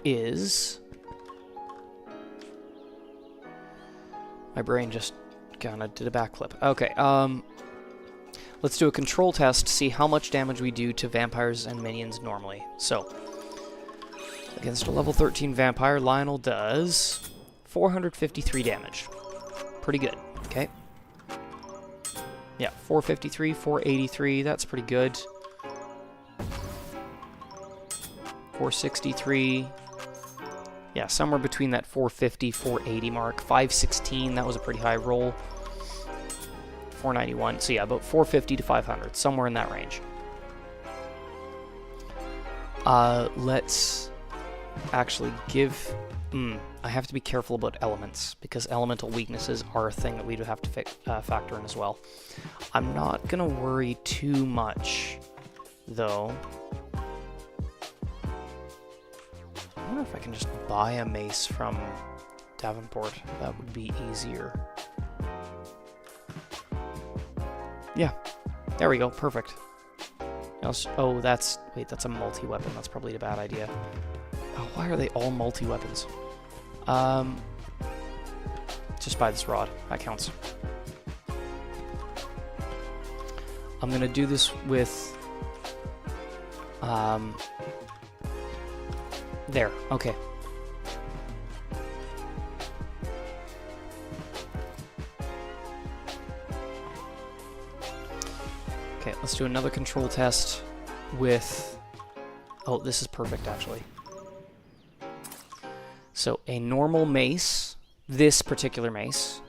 is... My brain just kind of did a backflip. Okay, let's do a control test to see how much damage we do to vampires and minions normally. So, against a level 13 vampire, Lionel does 453 damage. Pretty good, okay? Yeah, 453, 483, that's pretty good. 463... Yeah, somewhere between that 450, 480 mark. 516, that was a pretty high roll. 491, so yeah, about 450 to 500, somewhere in that range. Let's actually give... I have to be careful about elements, because elemental weaknesses are a thing that we would have to factor in as well. I'm not going to worry too much, though. I wonder if I can just buy a mace from Davenport. That would be easier. Yeah, there we go, perfect. Oh, that's... Wait, that's a multi-weapon. That's probably a bad idea. Oh, why are they all multi-weapons? Just buy this rod. That counts. I'm gonna do this with... There, okay. Okay, let's do another control test with... Oh, this is perfect, actually. So, a normal mace, this particular mace,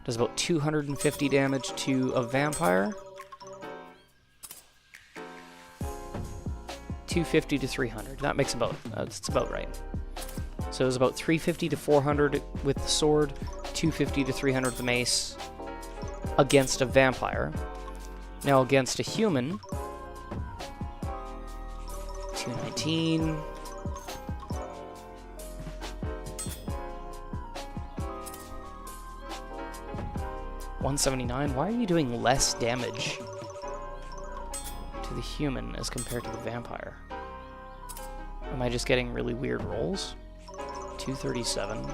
does about 250 damage to a vampire. 250 to 300. That makes about, it's about right. So it was about 350 to 400 with the sword, 250 to 300 with the mace against a vampire. Now against a human, 219. $179. Why are you doing less damage to the human as compared to the vampire? Am I just getting really weird rolls? 237.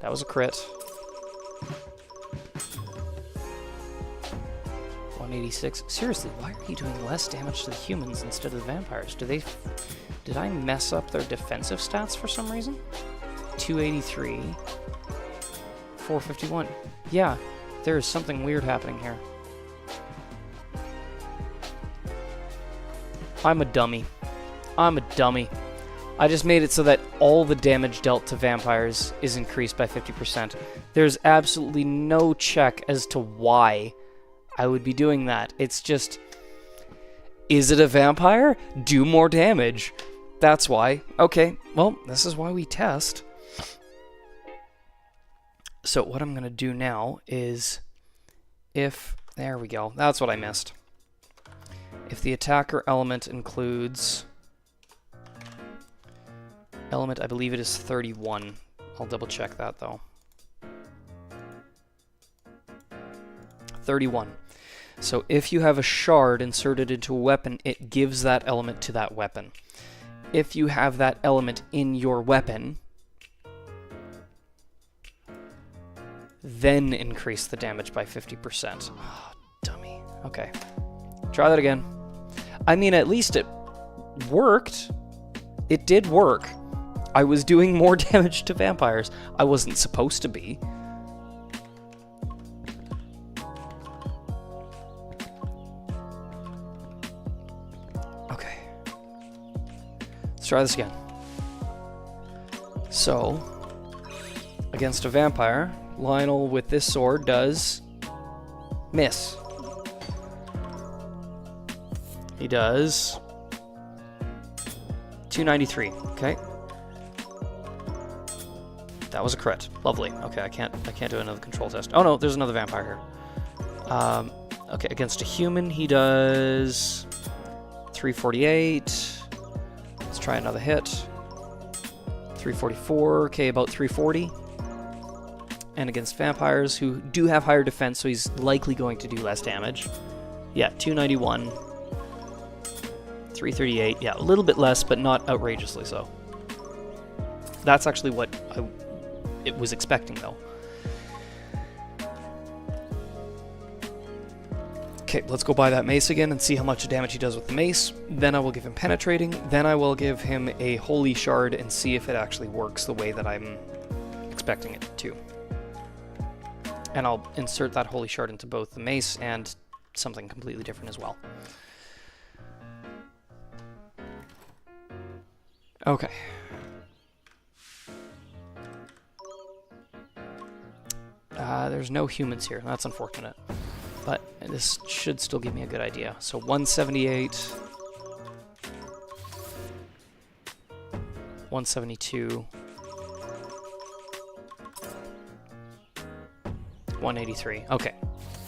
That was a crit. 186. Seriously, why are you doing less damage to the humans instead of the vampires? Did I mess up their defensive stats for some reason? 283. 451. Yeah, there is something weird happening here. I'm a dummy. I'm a dummy. I just made it so that all the damage dealt to vampires is increased by 50%. There's absolutely no check as to why I would be doing that. It's just, is it a vampire? Do more damage. That's why. Okay, well, this is why we test. So what I'm going to do now is, there we go. That's what I missed. If the attacker element includes... Element, I believe it is 31. I'll double check that though. 31. So if you have a shard inserted into a weapon, it gives that element to that weapon. If you have that element in your weapon, then increase the damage by 50%. Oh, dummy. Okay. Try that again. I mean, at least it worked. It did work. I was doing more damage to vampires. I wasn't supposed to be. Okay. Let's try this again. So, against a vampire, Lionel with this sword does miss. He does 293. Okay. That was a crit. Lovely. Okay, I can't do another control test. Oh no, there's another vampire here. Okay, against a human he does 348. Let's try another hit. 344. Okay, about 340. And against vampires who do have higher defense, so he's likely going to do less damage. Yeah, 291. 338. Yeah, a little bit less, but not outrageously so. That's actually what it was expecting, though. Okay, let's go buy that mace again and see how much damage he does with the mace. Then I will give him penetrating. Then I will give him a holy shard and see if it actually works the way that I'm expecting it to. And I'll insert that holy shard into both the mace and something completely different as well. Okay. There's no humans here. That's unfortunate. But this should still give me a good idea. So 178. 172. 183. Okay.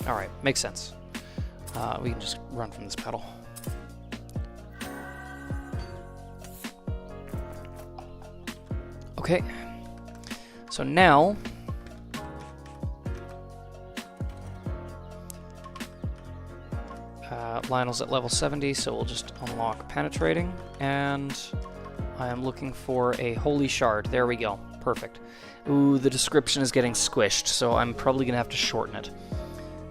Alright, makes sense. We can just run from this battle. Okay. So now... Lionel's at level 70, so we'll just unlock penetrating, and I am looking for a holy shard. There we go. Perfect. Ooh, the description is getting squished, so I'm probably going to have to shorten it.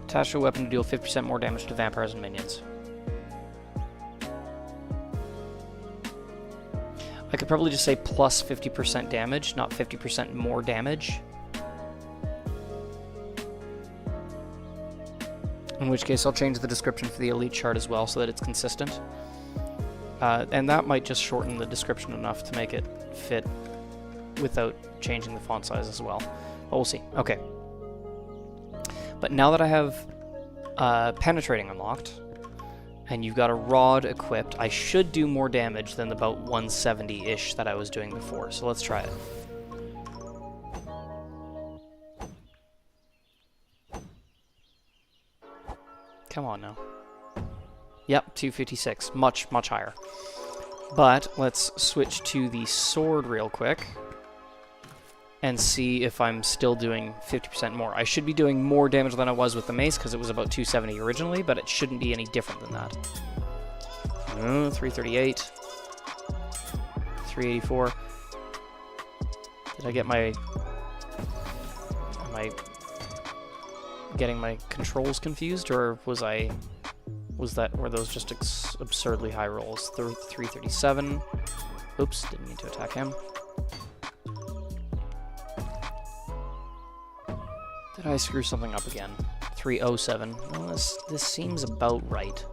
Attach to a weapon to deal 50% more damage to vampires and minions. I could probably just say plus 50% damage, not 50% more damage. In which case I'll change the description for the elite shard as well so that it's consistent. And that might just shorten the description enough to make it fit without changing the font size as well. But we'll see. Okay. But now that I have penetrating unlocked, and you've got a rod equipped, I should do more damage than about 170-ish that I was doing before. So let's try it. Come on now. Yep, 256. Much, much higher. But let's switch to the sword real quick and see if I'm still doing 50% more. I should be doing more damage than I was with the mace because it was about 270 originally, but it shouldn't be any different than that. 338. 384. Did I get my... Am I getting my controls confused, or were those just absurdly high rolls? 337. Oops, didn't mean to attack him. Did I screw something up again? 307. Well, this seems about right.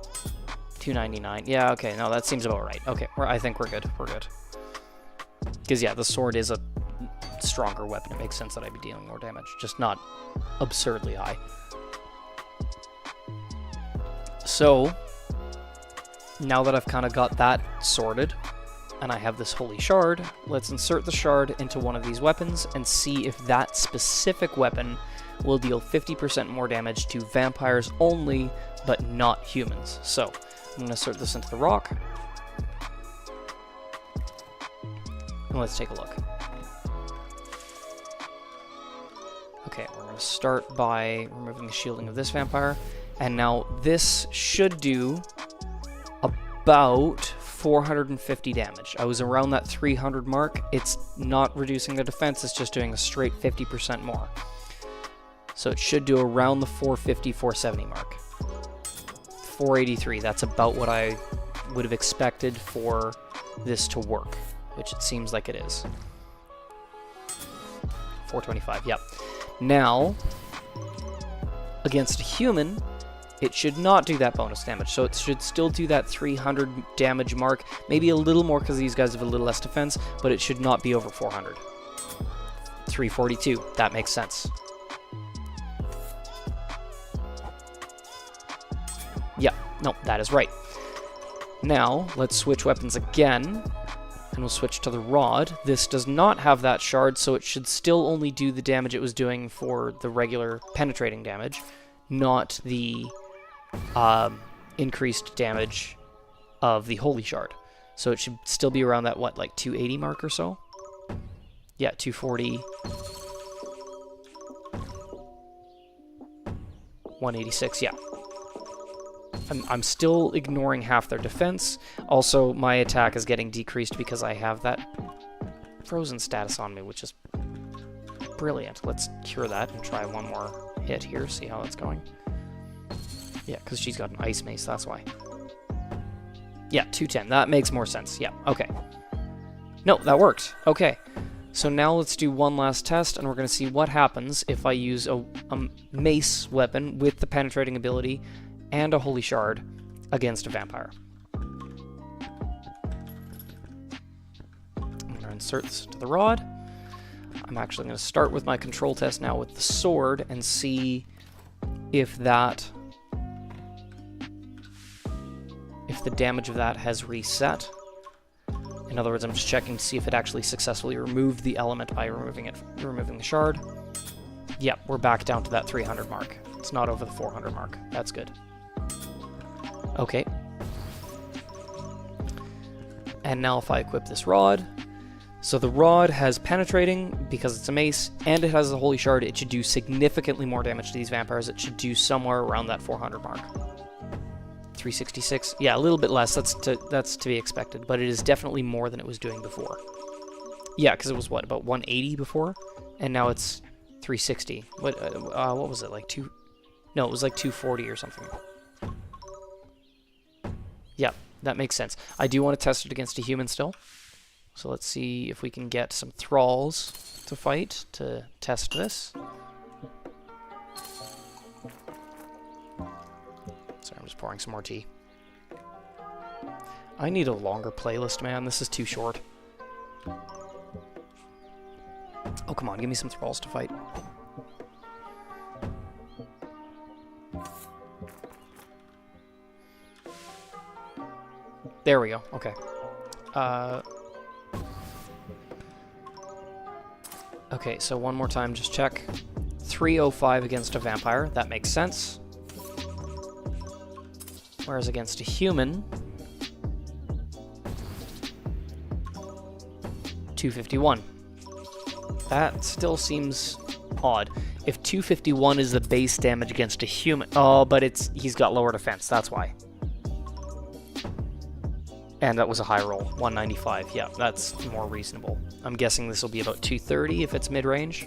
299. Yeah, okay, no, that seems about right. Okay, I think we're good. We're good. Because, yeah, the sword is a stronger weapon. It makes sense that I'd be dealing more damage, just not absurdly high. So, now that I've kind of got that sorted, and I have this holy shard, let's insert the shard into one of these weapons and see if that specific weapon will deal 50% more damage to vampires only, but not humans. So, I'm going to insert this into the rock. And let's take a look. Okay, we're going to start by removing the shielding of this vampire. And now this should do about 450 damage. I was around that 300 mark. It's not reducing the defense, it's just doing a straight 50% more. So it should do around the 450, 470 mark. 483, that's about what I would have expected for this to work, which it seems like it is. 425, yep. Now, against a human, it should not do that bonus damage, so it should still do that 300 damage mark, maybe a little more because these guys have a little less defense, but it should not be over 400. 342, that makes sense. Yeah, no, that is right. Now, let's switch weapons again, and we'll switch to the rod. This does not have that shard, so it should still only do the damage it was doing for the regular penetrating damage, not the increased damage of the holy shard. So it should still be around that, what, like 280 mark or so? Yeah, 240. 186, yeah. I'm still ignoring half their defense. Also, my attack is getting decreased because I have that frozen status on me, which is brilliant. Let's cure that and try one more hit here, see how it's going. Yeah, because she's got an ice mace, that's why. Yeah, 210. That makes more sense. Yeah, okay. No, that worked. Okay. So now let's do one last test, and we're going to see what happens if I use a mace weapon with the penetrating ability and a holy shard against a vampire. I'm going to insert this into the rod. I'm actually going to start with my control test now with the sword and see if the damage of that has reset. In other words, I'm just checking to see if it actually successfully removed the element by removing the shard. Yep, we're back down to that 300 mark. It's not over the 400 mark. That's good. Okay. And now if I equip this rod, so the rod has penetrating because it's a mace, and it has a holy shard. It should do significantly more damage to these vampires. It should do somewhere around that 400 mark. 366. Yeah, a little bit less. That's to be expected, but it is definitely more than it was doing before. Yeah, because it was what, about 180 before, and now it's 360. What was it, like two? No, it was like 240 or something. Yeah, that makes sense. I do want to test it against a human still. So let's see if we can get some thralls to fight to test this. Sorry, I'm just pouring some more tea. I need a longer playlist, man. This is too short. Oh, come on. Give me some thralls to fight. There we go. Okay. Okay, so one more time, just check. 305 against a vampire. That makes sense. Whereas against a human, 251. That still seems odd. If 251 is the base damage against a human... Oh, but he's got lower defense, that's why. And that was a high roll, 195. Yeah, that's more reasonable. I'm guessing this will be about 230 if it's mid-range.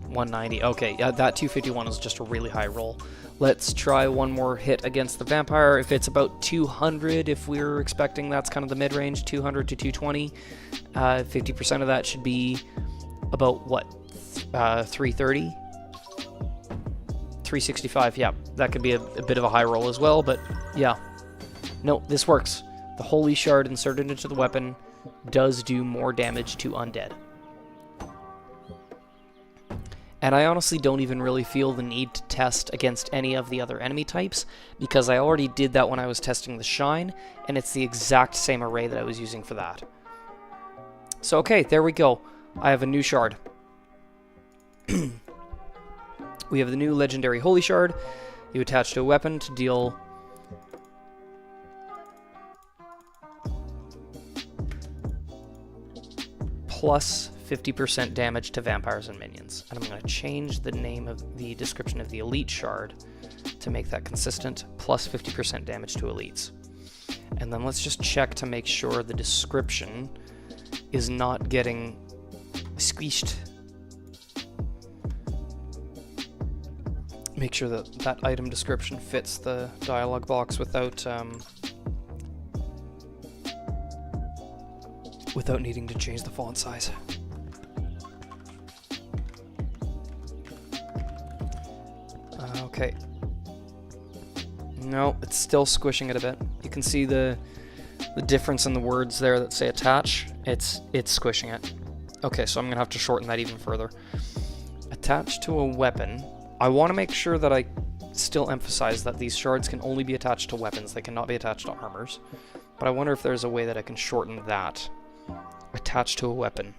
190. Okay, yeah, that 251 is just a really high roll. Let's try one more hit against the vampire. If it's about 200, if we're expecting that's kind of the mid-range, 200 to 220, 50% of that should be about, what, 330? 365, yeah. That could be a bit of a high roll as well, but yeah. No, this works. The Holy Shard inserted into the weapon does do more damage to undead. And I honestly don't even really feel the need to test against any of the other enemy types, because I already did that when I was testing the Shine, and it's the exact same array that I was using for that. So okay, there we go. I have a new shard. We have the new legendary Holy Shard. You attach to a weapon to deal plus 50% damage to vampires and minions. And I'm going to change the name of the description of the elite shard to make that consistent, plus 50% damage to elites. And then let's just check to make sure the description is not getting squished. Make sure that that item description fits the dialog box without needing to change the font size. Okay. No, it's still squishing it a bit. You can see the difference in the words there that say attach. It's squishing it. Okay, so I'm gonna have to shorten that even further. Attach to a weapon. I want to make sure that I still emphasize that these shards can only be attached to weapons. They cannot be attached to armors. But I wonder if there's a way that I can shorten that. Attach to a weapon.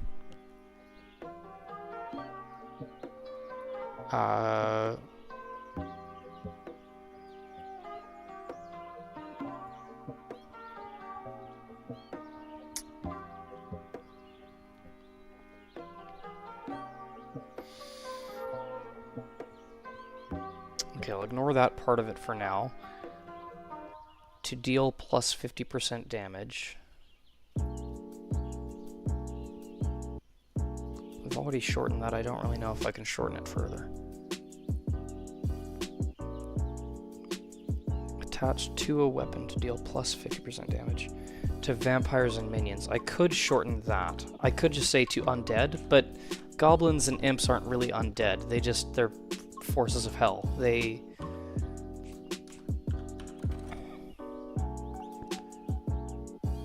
Okay, I'll ignore that part of it for now. To deal plus 50% damage. I've already shortened that. I don't really know if I can shorten it further. Attached to a weapon to deal plus 50% damage to vampires and minions. I could shorten that. I could just say to undead, but goblins and imps aren't really undead. They're forces of hell.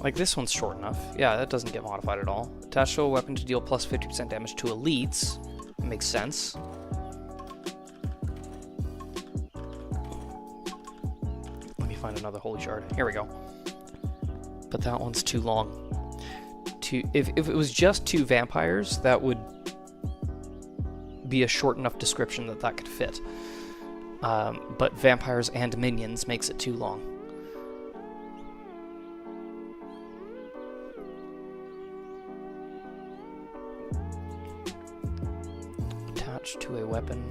Like this one's short enough. Yeah, that doesn't get modified at all. Attached to a weapon to deal plus 50% damage to elites. Makes sense. Let me find another holy shard. Here we go. But that one's too long. If it was just 2 vampires, that would be a short enough description that could fit. But vampires and minions makes it too long. Attached to a weapon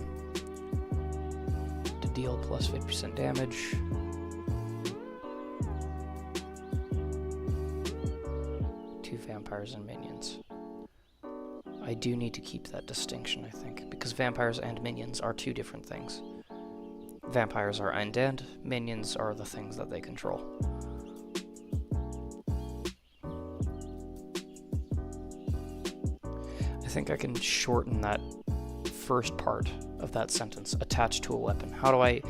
to deal plus 50% damage. To vampires and minions. I do need to keep that distinction, I think, because vampires and minions are 2 different things. Vampires are undead, minions are the things that they control. I think I can shorten that first part of that sentence, attached to a weapon. How do I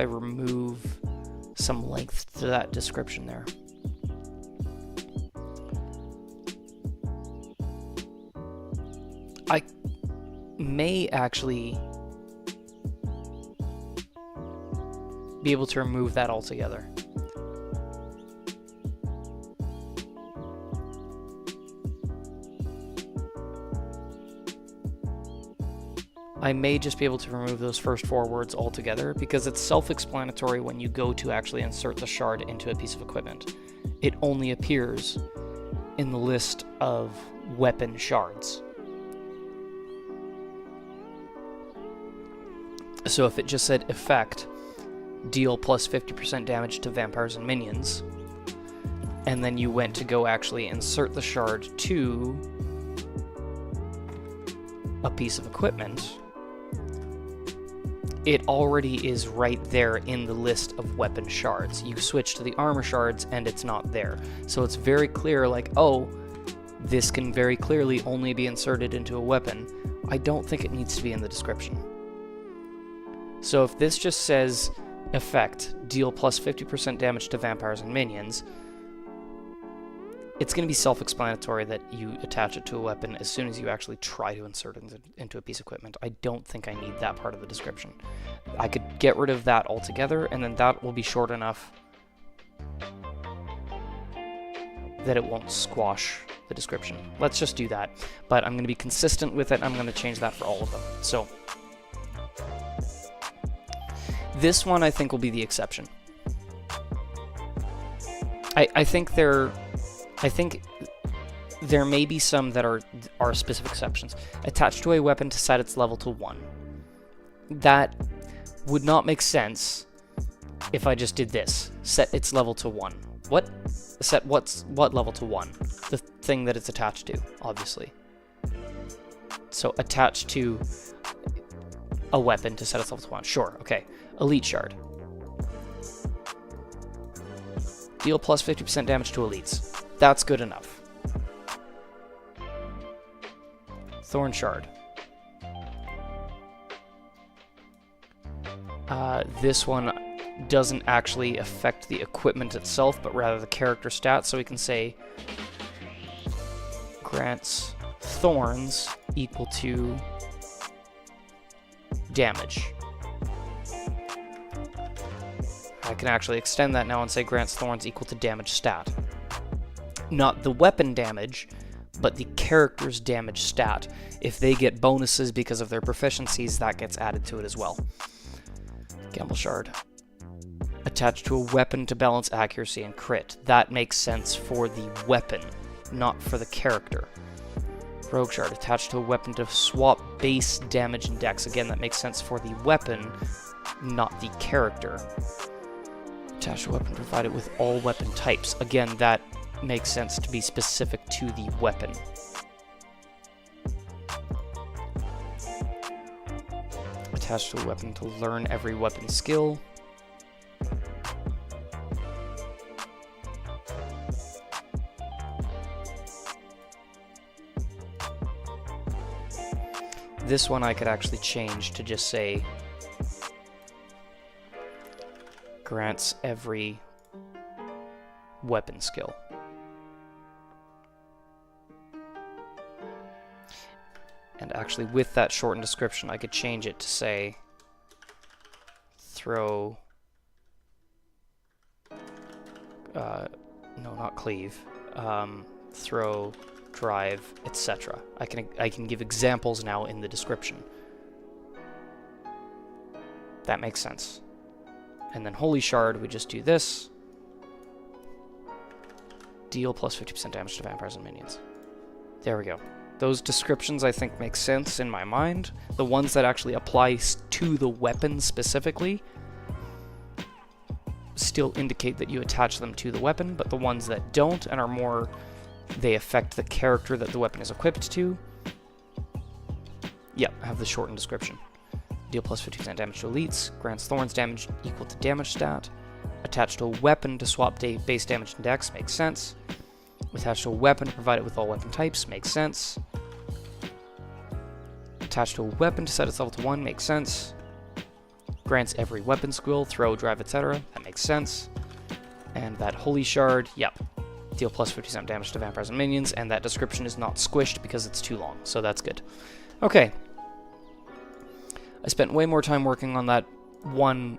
remove some length to that description there? I may actually be able to remove that altogether. I may just be able to remove those first 4 words altogether because it's self-explanatory when you go to actually insert the shard into a piece of equipment. It only appears in the list of weapon shards. So if it just said effect, deal plus 50% damage to vampires and minions, and then you went to go actually insert the shard to a piece of equipment, it already is right there in the list of weapon shards. You switch to the armor shards and it's not there. So it's very clear, like, oh, this can very clearly only be inserted into a weapon. I don't think it needs to be in the description. So if this just says effect, deal plus 50% damage to vampires and minions, it's going to be self-explanatory that you attach it to a weapon as soon as you actually try to insert it into a piece of equipment. I don't think I need that part of the description. I could get rid of that altogether, and then that will be short enough that it won't squash the description. Let's just do that. But I'm going to be consistent with it. I'm going to change that for all of them. So This one I think will be the exception. I think there may be some that are specific exceptions. Attached to a weapon to set its level to 1. That would not make sense if I just did this. Set its level to 1. What? Set what level to 1? The thing that it's attached to, obviously. So attached to a weapon to set its level to 1. Sure, okay. Elite Shard. Deal plus 50% damage to elites. That's good enough. Thorn Shard. This one doesn't actually affect the equipment itself, but rather the character stats, so we can say grants thorns equal to damage. I can actually extend that now and say grants thorns equal to damage stat. Not the weapon damage, but the character's damage stat. If they get bonuses because of their proficiencies, that gets added to it as well. Gamble Shard. Attached to a weapon to balance accuracy and crit. That makes sense for the weapon, not for the character. Rogue Shard. Attached to a weapon to swap base damage and dex. Again, that makes sense for the weapon, not the character. Attached to a weapon provided with all weapon types. Again, that makes sense to be specific to the weapon. Attached to a weapon to learn every weapon skill. This one I could actually change to just say grants every weapon skill. And actually with that shortened description I could change it to say throw no, not cleave, throw, drive, etc. I can give examples now in the description. That makes sense. And then Holy Shard, we just do this. Deal plus 50% damage to vampires and minions. There we go. Those descriptions I think make sense in my mind. The ones that actually apply to the weapon specifically still indicate that you attach them to the weapon, but the ones that don't and are more, they affect the character that the weapon is equipped to, yep, have the shortened description. Deal plus 50% damage to elites, grants thorns damage equal to damage stat, attached to a weapon to swap base damage and dex, makes sense. Attached to a weapon to provide it with all weapon types, makes sense. Attached to a weapon to set its level to 1, makes sense. Grants every weapon skill, throw, drive, etc. That makes sense. And that Holy Shard, yep. Deal plus 50% damage to vampires and minions, and that description is not squished because it's too long, so that's good. Okay. I spent way more time working on that one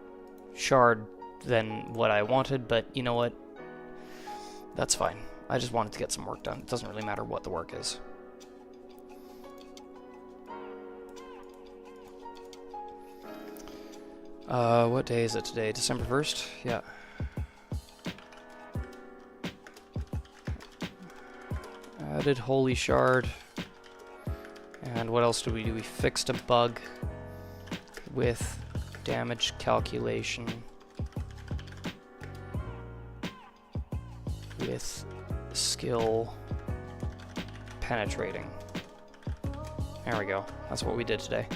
shard than what I wanted, but you know what? That's fine. I just wanted to get some work done. It doesn't really matter what the work is. What day is it today? December 1st? Yeah. Added Holy Shard. And what else did we do? We fixed a bug with damage calculation with skill penetrating. There we go. That's what we did today.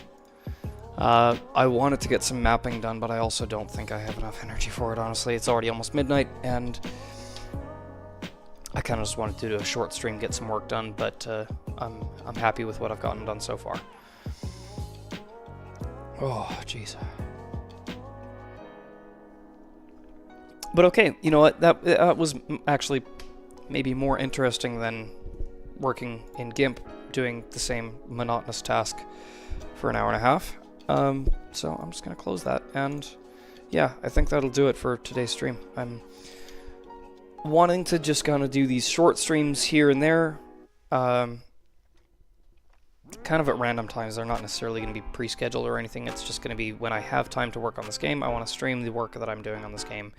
I wanted to get some mapping done, but I also don't think I have enough energy for it, honestly. It's already almost midnight, and I kind of just wanted to do a short stream, get some work done, but I'm happy with what I've gotten done so far. Oh, jeez. But okay, you know what? That was actually maybe more interesting than working in GIMP, doing the same monotonous task for an hour and a half. So I'm just going to close that, and yeah, I think that'll do it for today's stream. I'm wanting to just kind of do these short streams here and there, kind kind of at random times. They're not necessarily going to be pre-scheduled or anything. It's just going to be when I have time to work on this game, I want to stream the work that I'm doing on this game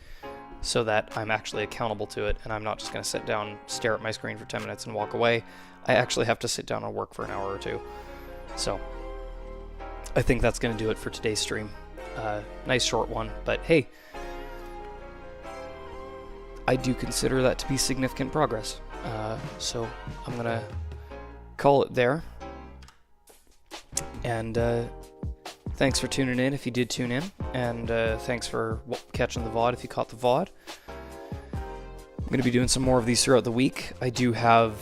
so that I'm actually accountable to it, and I'm not just going to sit down, stare at my screen for 10 minutes and walk away. I actually have to sit down and work for an hour or two. So I think that's going to do it for today's stream. Nice short one, but hey, I do consider that to be significant progress. So I'm going to call it there. And thanks for tuning in if you did tune in, and thanks for catching the VOD if you caught the VOD. I'm going to be doing some more of these throughout the week. I do have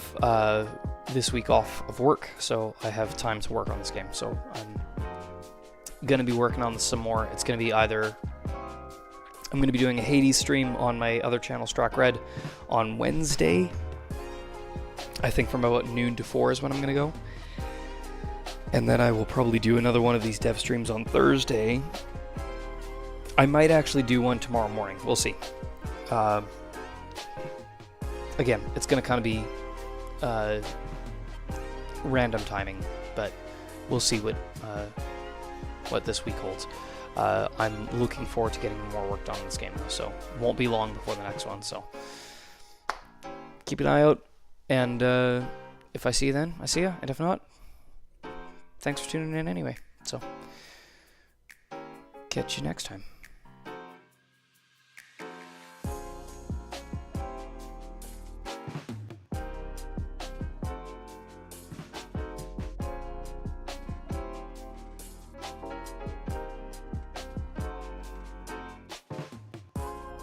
this week off of work, so I have time to work on this game. So I'm going to be working on this some more. It's going to be either... I'm going to be doing a Hades stream on my other channel, Strack Red, on Wednesday. I think from about noon to 4 is when I'm going to go. And then I will probably do another one of these dev streams on Thursday. I might actually do one tomorrow morning. We'll see. Again, it's going to kind of be random timing, but we'll see what this week holds. I'm looking forward to getting more work done on this game, though, so it won't be long before the next one. So keep an eye out, and if I see you then, I see you, and if not, thanks for tuning in anyway. So catch you next time.